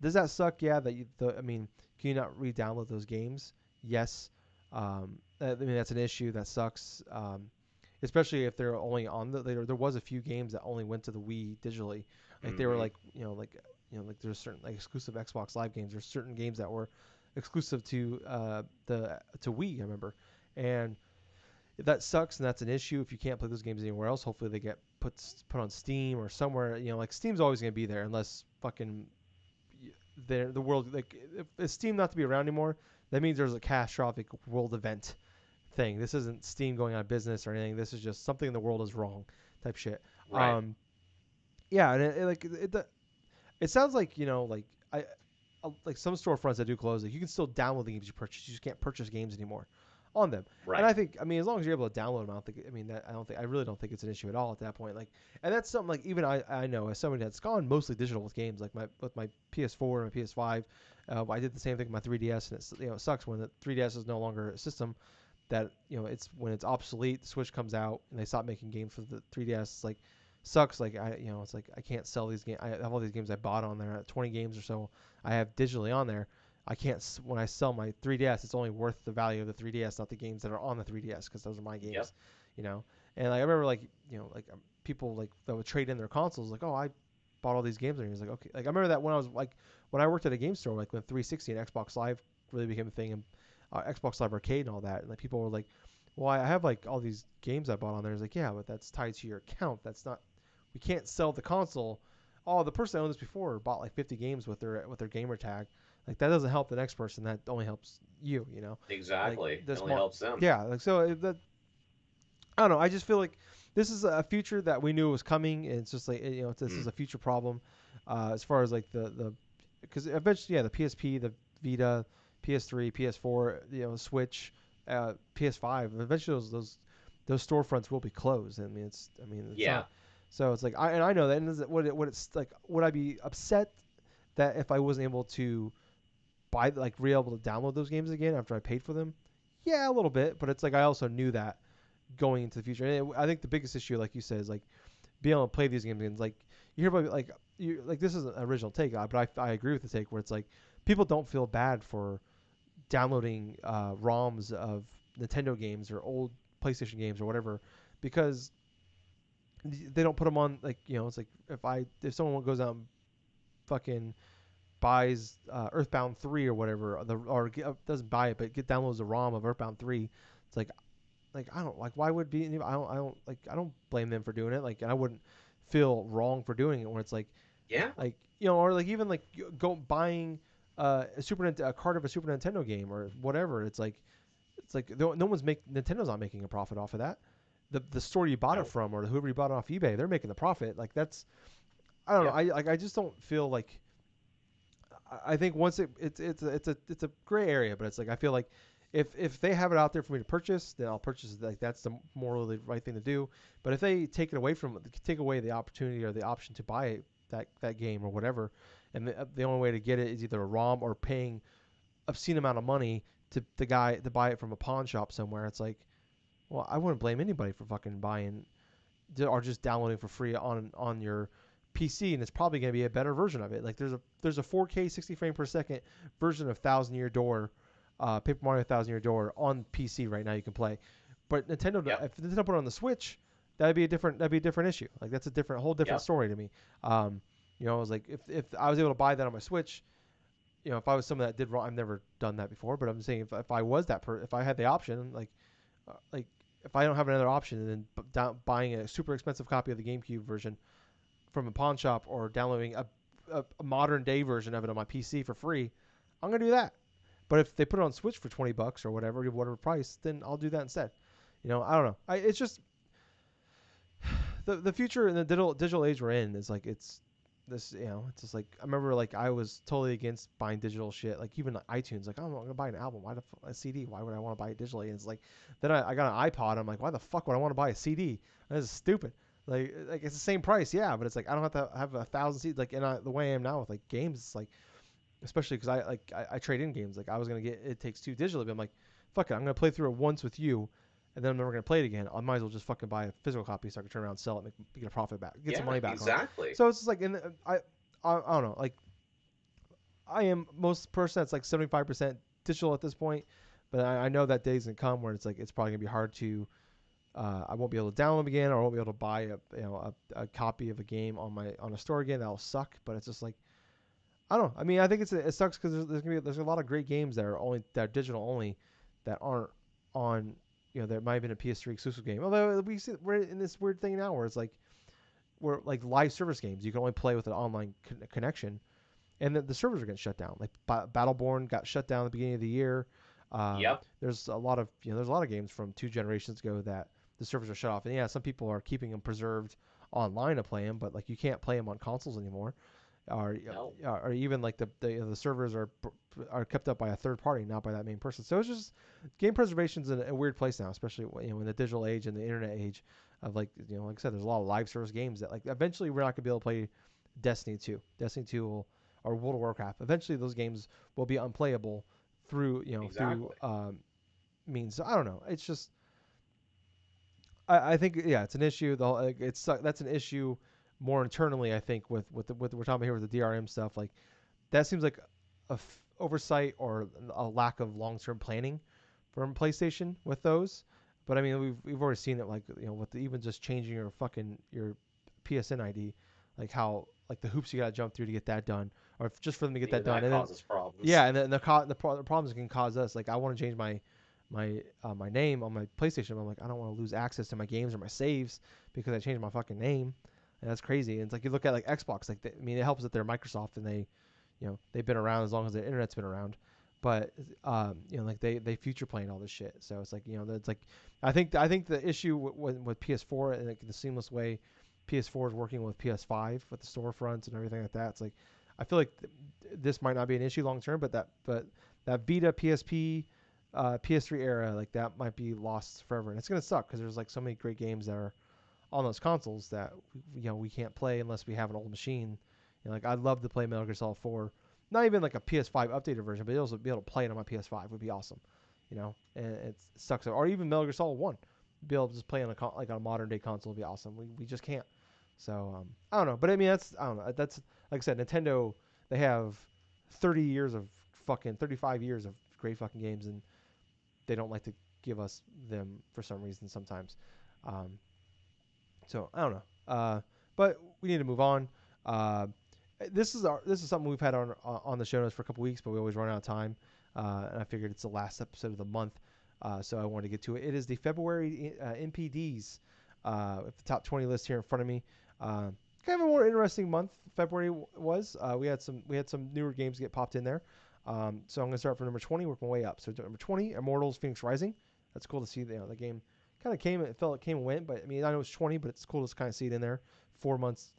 does that suck? Yeah. I mean, can you not re-download those games? Yes. I mean, that's an issue. That sucks. Especially if they're only on there was a few games that only went to the Wii digitally. Like they were Mm-hmm. like like there's certain like exclusive Xbox Live games. There's certain games that were exclusive to to Wii. I remember, and that sucks and that's an issue if you can't play those games anywhere else. Hopefully they get put on Steam or somewhere. Like Steam's always gonna be there unless fucking the world like if Steam not to be around anymore, that means there's a catastrophic world event thing. This isn't Steam going out of business or anything. This is just something in the world is wrong type shit. Right. Um, yeah, and it sounds like like like some storefronts that do close, like you can still download the games you purchase. You just can't purchase games anymore on them. And Right. I think, I mean, as long as you're able to download them, I don't think. I mean, I really don't think it's an issue at all at that point. Like, and that's something like even I know as somebody that's gone mostly digital with games, like with my PS4 and my PS5, I did the same thing with my 3DS, and it sucks when the 3DS is no longer a system that it's when it's obsolete. The Switch comes out and they stop making games for the 3DS. It's like sucks. Like it's like I can't sell these games. I have all these games I bought on there, 20 games or so. I have digitally on there. I can't when I sell my 3DS, it's only worth the value of the 3DS, not the games that are on the 3DS, because those are my Yep. games, you know. And like, I remember like people like that would trade in their consoles. Like, oh, I bought all these games, and he was like, okay. Like I remember that when I was like when I worked at a game store, like when 360 and Xbox Live really became a thing, and Xbox Live Arcade and all that, and like people were like, well, I have like all these games I bought on there. It's like, yeah, but that's tied to your account. That's not. We can't sell the console. Oh, the person that owned this before bought like 50 games with their gamer tag. Like that doesn't help the next person. That only helps you. You know, like Exactly. It this only more. helps them. Yeah. Like so that I don't know. I just feel like this is a future that we knew was coming, and it's just like this is Mm. a future problem, as far as like the because eventually the PSP, the Vita, PS3, PS4, Switch, PS5. Eventually those storefronts will be closed. It's Yeah. not. So it's like I know that. And is it, what it's like? Would I be upset that if I wasn't able to buy like be able to download those games again after I paid for them? Yeah, a little bit, but it's like I also knew that going into the future. And I think the biggest issue, like you said, is like being able to play these games again. Like you hear about like this is an original take, but I agree with the take where it's like people don't feel bad for downloading ROMs of Nintendo games or old PlayStation games or whatever because they don't put them on like it's like if someone goes out and fucking buys Earthbound 3 or whatever doesn't buy it but downloads a ROM of Earthbound 3. It's like I don't like why would be I don't blame them for doing it. Like I wouldn't feel wrong for doing it when it's Yeah. like or like even like go buying a card of a Super Nintendo game or whatever. It's like no one's Nintendo's not making a profit off of that. The store you bought it No. from or whoever you bought it off eBay, they're making the profit. Like that's I don't know. Yeah. I just don't feel like I think once it's a gray area, but it's like I feel like if they have it out there for me to purchase, then I'll purchase it. Like that's the morally right thing to do. But if they take away the opportunity or the option to buy that game or whatever, and the only way to get it is either a ROM or paying obscene amount of money to the guy to buy it from a pawn shop somewhere, it's like, well, I wouldn't blame anybody for fucking buying or just downloading for free on your PC, and it's probably going to be a better version of it. Like there's a 4K 60 frame per second version of Thousand Year Door, Paper Mario Thousand Year Door on PC right now you can play. But Yep. if Nintendo put it on the Switch, that'd be a different issue. Like that's a whole different Yep. story to me. I was like if I was able to buy that on my Switch, if I was someone that did wrong, I've never done that before, but I'm saying if I was if I had the option, like if I don't have another option, then buying a super expensive copy of the GameCube version from a pawn shop or downloading a modern day version of it on my PC for free, I'm gonna do that. But if they put it on Switch for $20 or whatever price, then I'll do that instead. I don't know. It's just the future in the digital age we're in is like it's this it's just like I remember like I was totally against buying digital shit like even like iTunes like I'm not gonna buy an album a CD why would I want to buy it digitally and it's like then I got an iPod I'm like why the fuck would I want to buy a CD this is stupid like it's the same price yeah but it's like I don't have to have 1,000 CDs like the way I am now with like games it's like especially because I trade in games like I was gonna get It Takes Two digitally but I'm like fuck it I'm gonna play through it once with you and then I'm never gonna play it again. I might as well just fucking buy a physical copy so I can turn around and sell it, get a profit back, get some Yeah. money back on it. Exactly. So it's just like, I don't know, like I am most person that's like 75% digital at this point, but I know that day's gonna come where it's like it's probably gonna be hard to. I won't be able to download them again, or I won't be able to buy a copy of a game on a store again. That'll suck. But it's just like I don't know. I mean, I think it sucks because there's a lot of great games that are digital only that aren't on there might have been a PS3 exclusive game. Although we're in this weird thing now where it's like we're like live service games. You can only play with an online connection, and the servers are getting shut down. Like Battleborn got shut down at the beginning of the year. Yep. There's a lot of there's a lot of games from 2 generations ago that the servers are shut off. And yeah, some people are keeping them preserved online to play them, but like you can't play them on consoles anymore No. or even like the servers are kept up by a third party, not by that main person. So it's just game preservation's in a weird place now, especially in the digital age and the internet age of like like I said, there's a lot of live service games that like eventually we're not gonna be able to play Destiny 2. Destiny 2 will or World of Warcraft. Eventually those games will be unplayable through Exactly. means. I don't know. It's just I think yeah, it's an issue. That's an issue more internally. I think with we're talking about here with the DRM stuff. Like that seems like oversight or a lack of long term planning from PlayStation with those. But I mean, we've already seen it, like, with even just changing your PSN ID, like how, like, the hoops you gotta jump through to get that done, or just for them to get that Even done, that and then causes problems. yeah, and then the problems it can cause us. Like, I want to change my name on my PlayStation. I'm like, I don't want to lose access to my games or my saves because I changed my fucking name, and that's crazy. And it's like, you look at like Xbox, like I mean, it helps that they're Microsoft and they've been around as long as the internet's been around. But like they future plan all this shit. So it's like, it's like, I think the issue with PS4 and, like, the seamless way PS4 is working with PS5 with the storefronts and everything like that. It's like, I feel like this might not be an issue long term, but that Vita, PSP, PS3 era, like, that might be lost forever, and it's gonna suck because there's like so many great games that are on those consoles that we can't play unless we have an old machine. Like, I'd love to play Metal Gear Solid 4, not even like a PS5 updated version, but also be able to play it on my PS5 would be awesome. And it sucks. Or even Metal Gear Solid 1, be able to just play on a modern day console would be awesome. We just can't. So I don't know, but I mean, I don't know. That's, like I said, Nintendo. They have 35 years of great fucking games, and they don't like to give us them for some reason sometimes. Um, so I don't know. But we need to move on. Uh, this is something we've had on the show notes for a couple weeks, but we always run out of time. And I figured it's the last episode of the month, so I wanted to get to it. It is the February NPDs. With the top 20 list here in front of me. Kind of a more interesting month February was. We had some newer games get popped in there. So I'm gonna start from number 20, work my way up. So number 20, Immortals: Phoenix Rising. That's cool to see. The game kind of came. It felt it came and went, but I mean, I know it's 20, but it's cool to kind of see it in there. 3 months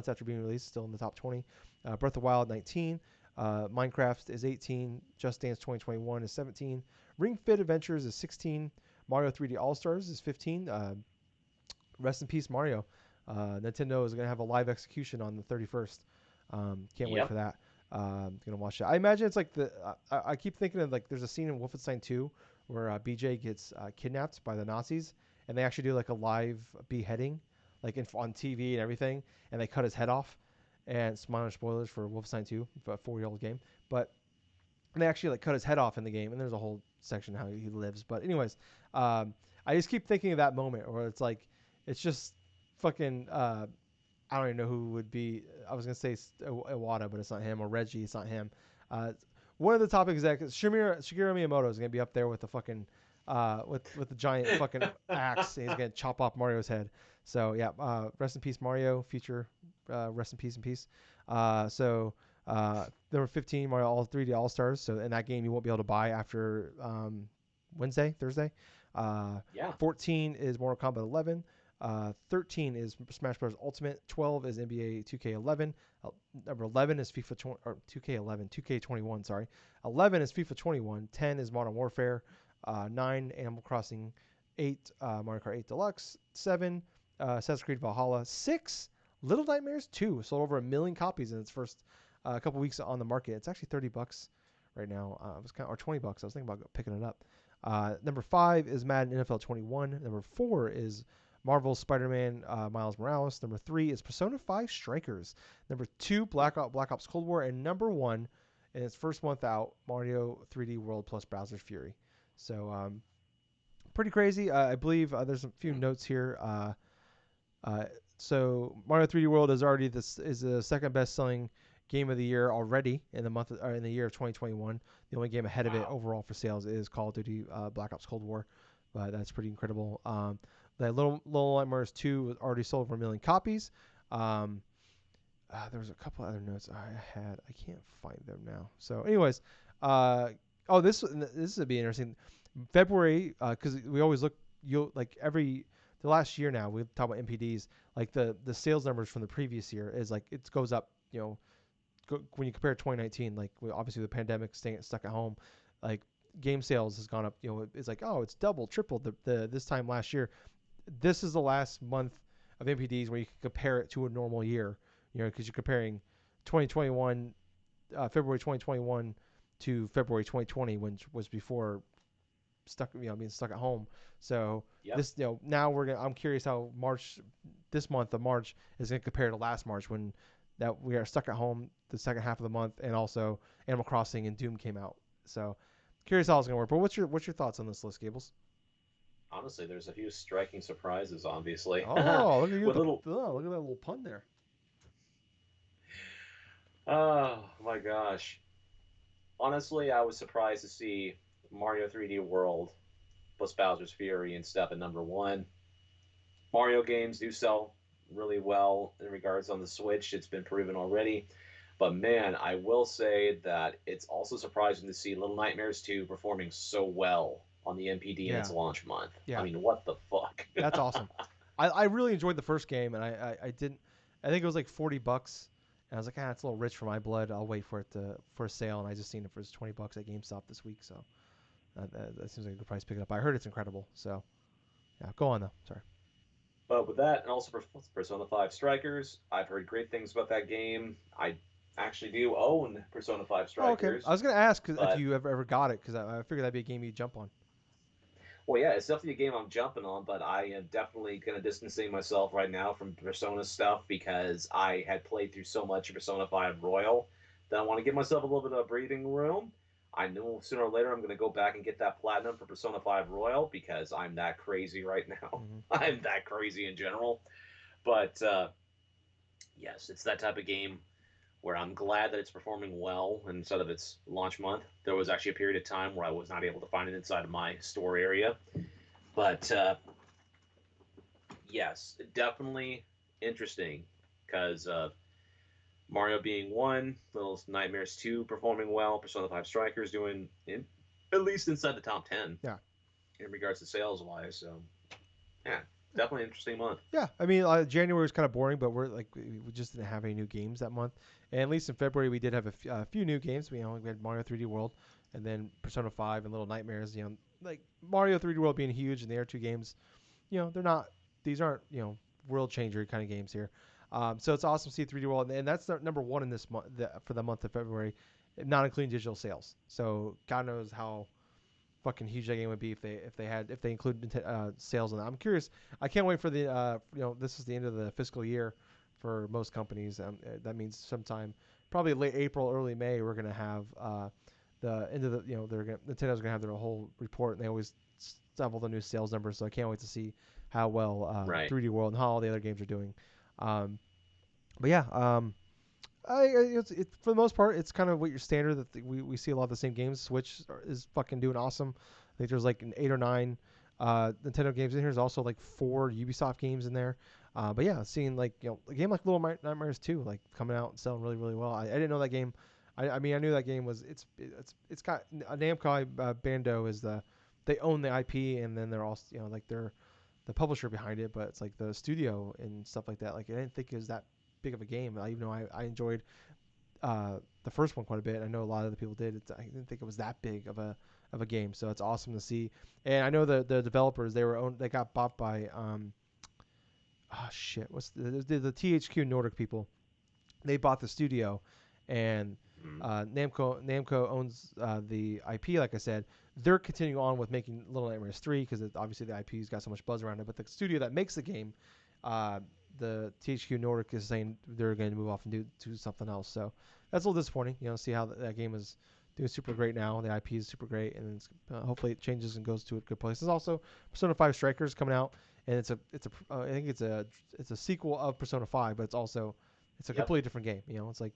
after being released, still in the top 20. Breath of the Wild 19. Minecraft is 18. Just Dance 2021 is 17. Ring Fit Adventures is 16. Mario 3D All Stars is 15. Rest in peace, Mario. Nintendo is going to have a live execution on the 31st. Can't wait for Yep. that. Gonna watch that. I imagine it's like I keep thinking of, like, there's a scene in Wolfenstein 2 where BJ gets kidnapped by the Nazis, and they actually do like a live beheading, like on TV and everything, and they cut his head off. And it's minor spoilers for Wolfenstein 2, a 4-year-old game, but they actually like cut his head off in the game, and there's a whole section how he lives. But anyways, I just keep thinking of that moment where it's like, it's just fucking. I don't even know who would be. I was gonna say Iwata, but it's not him. Or Reggie, it's not him. Uh, One of the top executives, Shigeru Miyamoto, is gonna be up there with the fucking, with the giant fucking axe, and he's gonna chop off Mario's head. So yeah, rest in peace, Mario. Future, rest in peace and peace. Number 15, Mario All 3D All Stars. So in that game, you won't be able to buy after Thursday. Uh, Yeah. 14 is Mortal Kombat 11. 13 is Smash Bros. Ultimate. 12 is NBA 2K11. Number 11 is FIFA 20, or 2K11, 2K21. Sorry, 11 is FIFA 21. 10 is Modern Warfare. 9 Animal Crossing. 8 Mario Kart 8 Deluxe. 7 Assassin's Creed Valhalla. 6 Little Nightmares 2 sold over 1 million copies in its first couple weeks on the market. It's actually $30 right now. It was or $20. I was thinking about picking it up. Number 5 is Madden NFL 21. Number 4 is Marvel's Spider-Man Miles Morales. Number 3 is Persona 5 Strikers. Number 2, Black Ops Cold War. And number 1, in its first month out, Mario 3D World plus Bowser's Fury. So pretty crazy. I believe there's a few notes here. Uh, so Mario 3D World is the second best-selling game of the year already in the year of 2021. The only game ahead of it Wow. overall for sales is Call of Duty Black Ops Cold War, but that's pretty incredible. The Little Nightmares 2 already sold over 1 million copies. Um, there was a couple other notes I had. I can't find them now. So, anyways, this would be interesting. February, because we always look, the last year now we talk about NPDs. Like the sales numbers from the previous year is like it goes up. When you compare 2019, like obviously the pandemic, staying stuck at home, like game sales has gone up. It's like, oh, it's double, triple the this time last year. This is the last month of NPDs where you can compare it to a normal year. Because you're comparing 2021, February 2021 to February 2020, which was before being stuck at home. So Yep. now I'm curious how this month of March is going to compare to last March when that we are stuck at home the second half of the month, and also Animal Crossing and Doom came out. So curious how it's going to work. But what's your thoughts on this list, Gables? Honestly, there's a few striking surprises, obviously. Oh, look at you with With the little. look at that little pun there. Oh my gosh. Honestly, I was surprised to see Mario 3D World plus Bowser's Fury and stuff at number one. Mario games do sell really well in regards on the Switch. It's been proven already. But man, I will say that it's also surprising to see Little Nightmares 2 performing so well on the NPD in its Yeah, launch month. I yeah, mean, what the fuck? that's awesome. I really enjoyed the first game, and I didn't. I think it was like $40, and I was like, ah, it's a little rich for my blood. I'll wait for it for a sale, and I just seen it for $20 at GameStop this week. So that seems like a good price to pick it up. I heard it's incredible. So yeah, go on though. Sorry. But with that, and also Persona 5 Strikers, I've heard great things about that game. I actually do own Persona 5 Oh, okay. I Strikers, was gonna ask if but you ever got it because I figured that'd be a game you'd jump on. well, yeah, it's definitely a game I'm jumping on, but I am definitely kind of distancing myself right now from Persona stuff because I had played through so much of Persona 5 Royal that I want to give myself a little bit of breathing room. I know sooner or later I'm going to go back and get that platinum for Persona 5 Royal because I'm that crazy right now. Mm-hmm. I'm that crazy in general. But yes, it's that type of game where I'm glad that it's performing well instead of its launch month. There was actually a period of time where I was not able to find it inside of my store area. But yes, definitely interesting because Mario being one, Little Nightmares 2 performing well, Persona 5 Strikers doing at least inside the top 10 Yeah. in regards to sales wise. So, yeah, definitely an interesting month. Yeah, I mean, January was kind of boring, but we just didn't have any new games that month. And at least in February, we did have a few new games. We had Mario 3D World, and then Persona 5 and Little Nightmares. Like Mario 3D World being huge, and the other two games, they're not. These aren't world changer kind of games here. So it's awesome to see 3D World, and that's number one in this month for the month of February, not including digital sales. So God knows how fucking huge that game would be if they include sales in that. I'm curious. I can't wait for the this is the end of the fiscal year for most companies. That means sometime probably late April, early May, we're gonna have the end of the Nintendo's gonna have their whole report, and they always have all the new sales numbers. So I can't wait to see how well Right. 3D World and how all the other games are doing. Um, but yeah, for the most part, it's kind of what your standard that we see a lot of the same games. Switch is fucking doing awesome. I think there's like an 8 or 9 Nintendo games in here. There's also like 4 Ubisoft games in there. But yeah, seeing like a game like Little Nightmares 2 like coming out and selling really really well. I didn't know that game. I mean I knew that game was it's got Namco Bando is they own the IP, and then they're also like they're the publisher behind it, but it's like the studio and stuff like that. Like I didn't think it was that big of a game. Even though I enjoyed the first one quite a bit. I know a lot of the people did. I didn't think it was that big of a game, so it's awesome to see. And I know the developers they got bought by shit what's the THQ Nordic people. They bought the studio, and Mm. Namco owns the IP. Like I said, they're continuing on with making Little Nightmares 3 because obviously the IP's got so much buzz around it. But the studio that makes the game, uh, the THQ Nordic is saying they're going to move off and do something else. So that's a little disappointing. See how that game is doing super great now. The IP is super great, and hopefully it changes and goes to a good place. There's also Persona 5 Strikers coming out, and I think it's a sequel of Persona 5, but it's a Yep. completely different game. It's like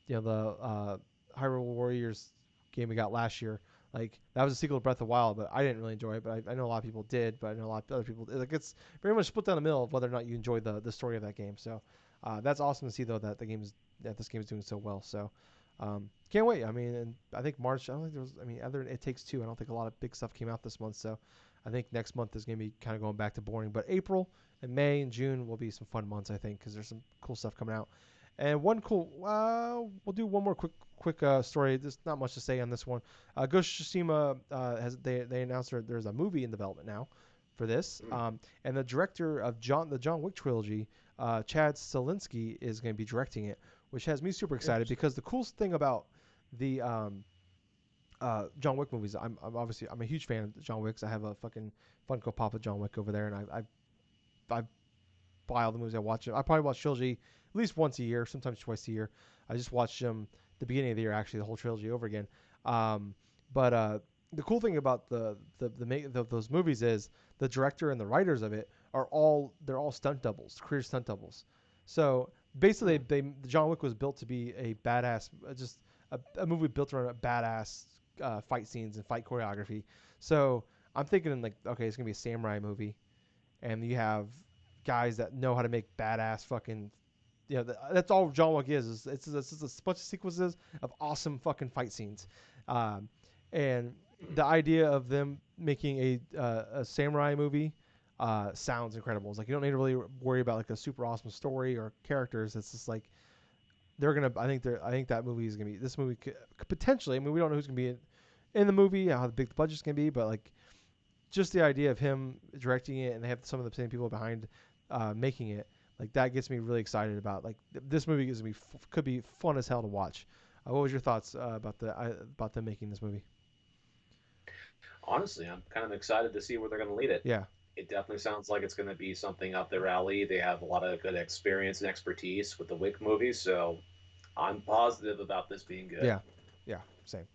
the Hyrule Warriors game we got last year. Like that was a sequel to Breath of the Wild, but I didn't really enjoy it. But I know a lot of people did. But I know a lot of other people like it's very much split down the middle of whether or not you enjoy the story of that game. So that's awesome to see though that this game is doing so well. So can't wait. I mean, and I think March. I don't think there was. I mean, other than It Takes Two, I don't think a lot of big stuff came out this month. So I think next month is going to be kind of going back to boring. But April and May and June will be some fun months, I think, because there's some cool stuff coming out. And one cool, we'll do one more quick story. There's not much to say on this one. Ghost of Tsushima has they announced there's a movie in development now for this, Mm. and the director of the John Wick trilogy, Chad Stahelski, is going to be directing it, which has me super excited Interesting. because the coolest thing about the John Wick movies, I'm a huge fan of John Wick's. I have a fucking Funko Pop of John Wick over there, and I buy all the movies I watch. I probably watch trilogy at least once a year, sometimes twice a year. I just watched them the beginning of the year, actually, the whole trilogy over again. But the cool thing about those movies is the director and the writers of it are all stunt doubles, career stunt doubles. So basically, Hmm. John Wick was built to be a badass, just a movie built around a badass fight scenes and fight choreography. So I'm thinking like, okay, it's gonna be a samurai movie, and you have guys that know how to make badass fucking. That's all John Wick is. It's just a bunch of sequences of awesome fucking fight scenes, um, and the idea of them making a samurai movie sounds incredible. It's like you don't need to really worry about like a super awesome story or characters. It's just like they're gonna. I think that movie is gonna be. This movie could potentially. I mean, we don't know who's gonna be in the movie, how big the budget's gonna be, but like just the idea of him directing it and they have some of the same people behind making it, like that gets me really excited about like this movie is gonna be could be fun as hell to watch. What was your thoughts about them making this movie? Honestly, I'm kind of excited to see where they're going to lead it. Yeah, It definitely sounds like it's going to be something up their alley. They have a lot of good experience and expertise with the Wick movies, so I'm positive about this being good. yeah, yeah, same.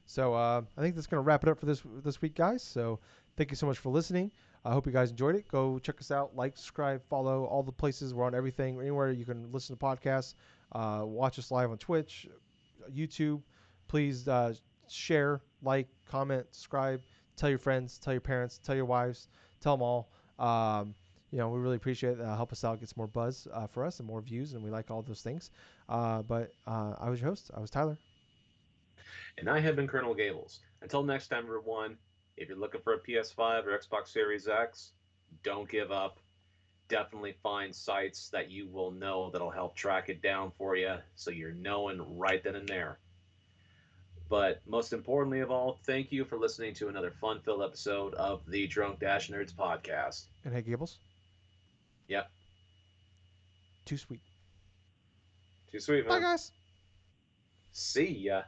So I think that's gonna wrap it up for this week, guys. So thank you so much for listening. I hope you guys enjoyed it. Go check us out, like, subscribe, follow all the places. We're on everything, anywhere you can listen to podcasts. Watch us live on Twitch, YouTube. Please share, like, comment, subscribe. Tell your friends, tell your parents, tell your wives, tell them all. We really appreciate it. Help us out, get some more buzz for us and more views, and we like all those things. But I was your host. I was Tyler. And I have been Colonel Gables. Until next time, everyone, if you're looking for a PS5 or Xbox Series X, don't give up. Definitely find sites that you will know that'll help track it down for you so you're knowing right then and there. But most importantly of all, thank you for listening to another fun filled episode of the Drunk Nerds podcast. And hey, Gables, Yep, too sweet. too sweet, Bye, man. guys. See ya.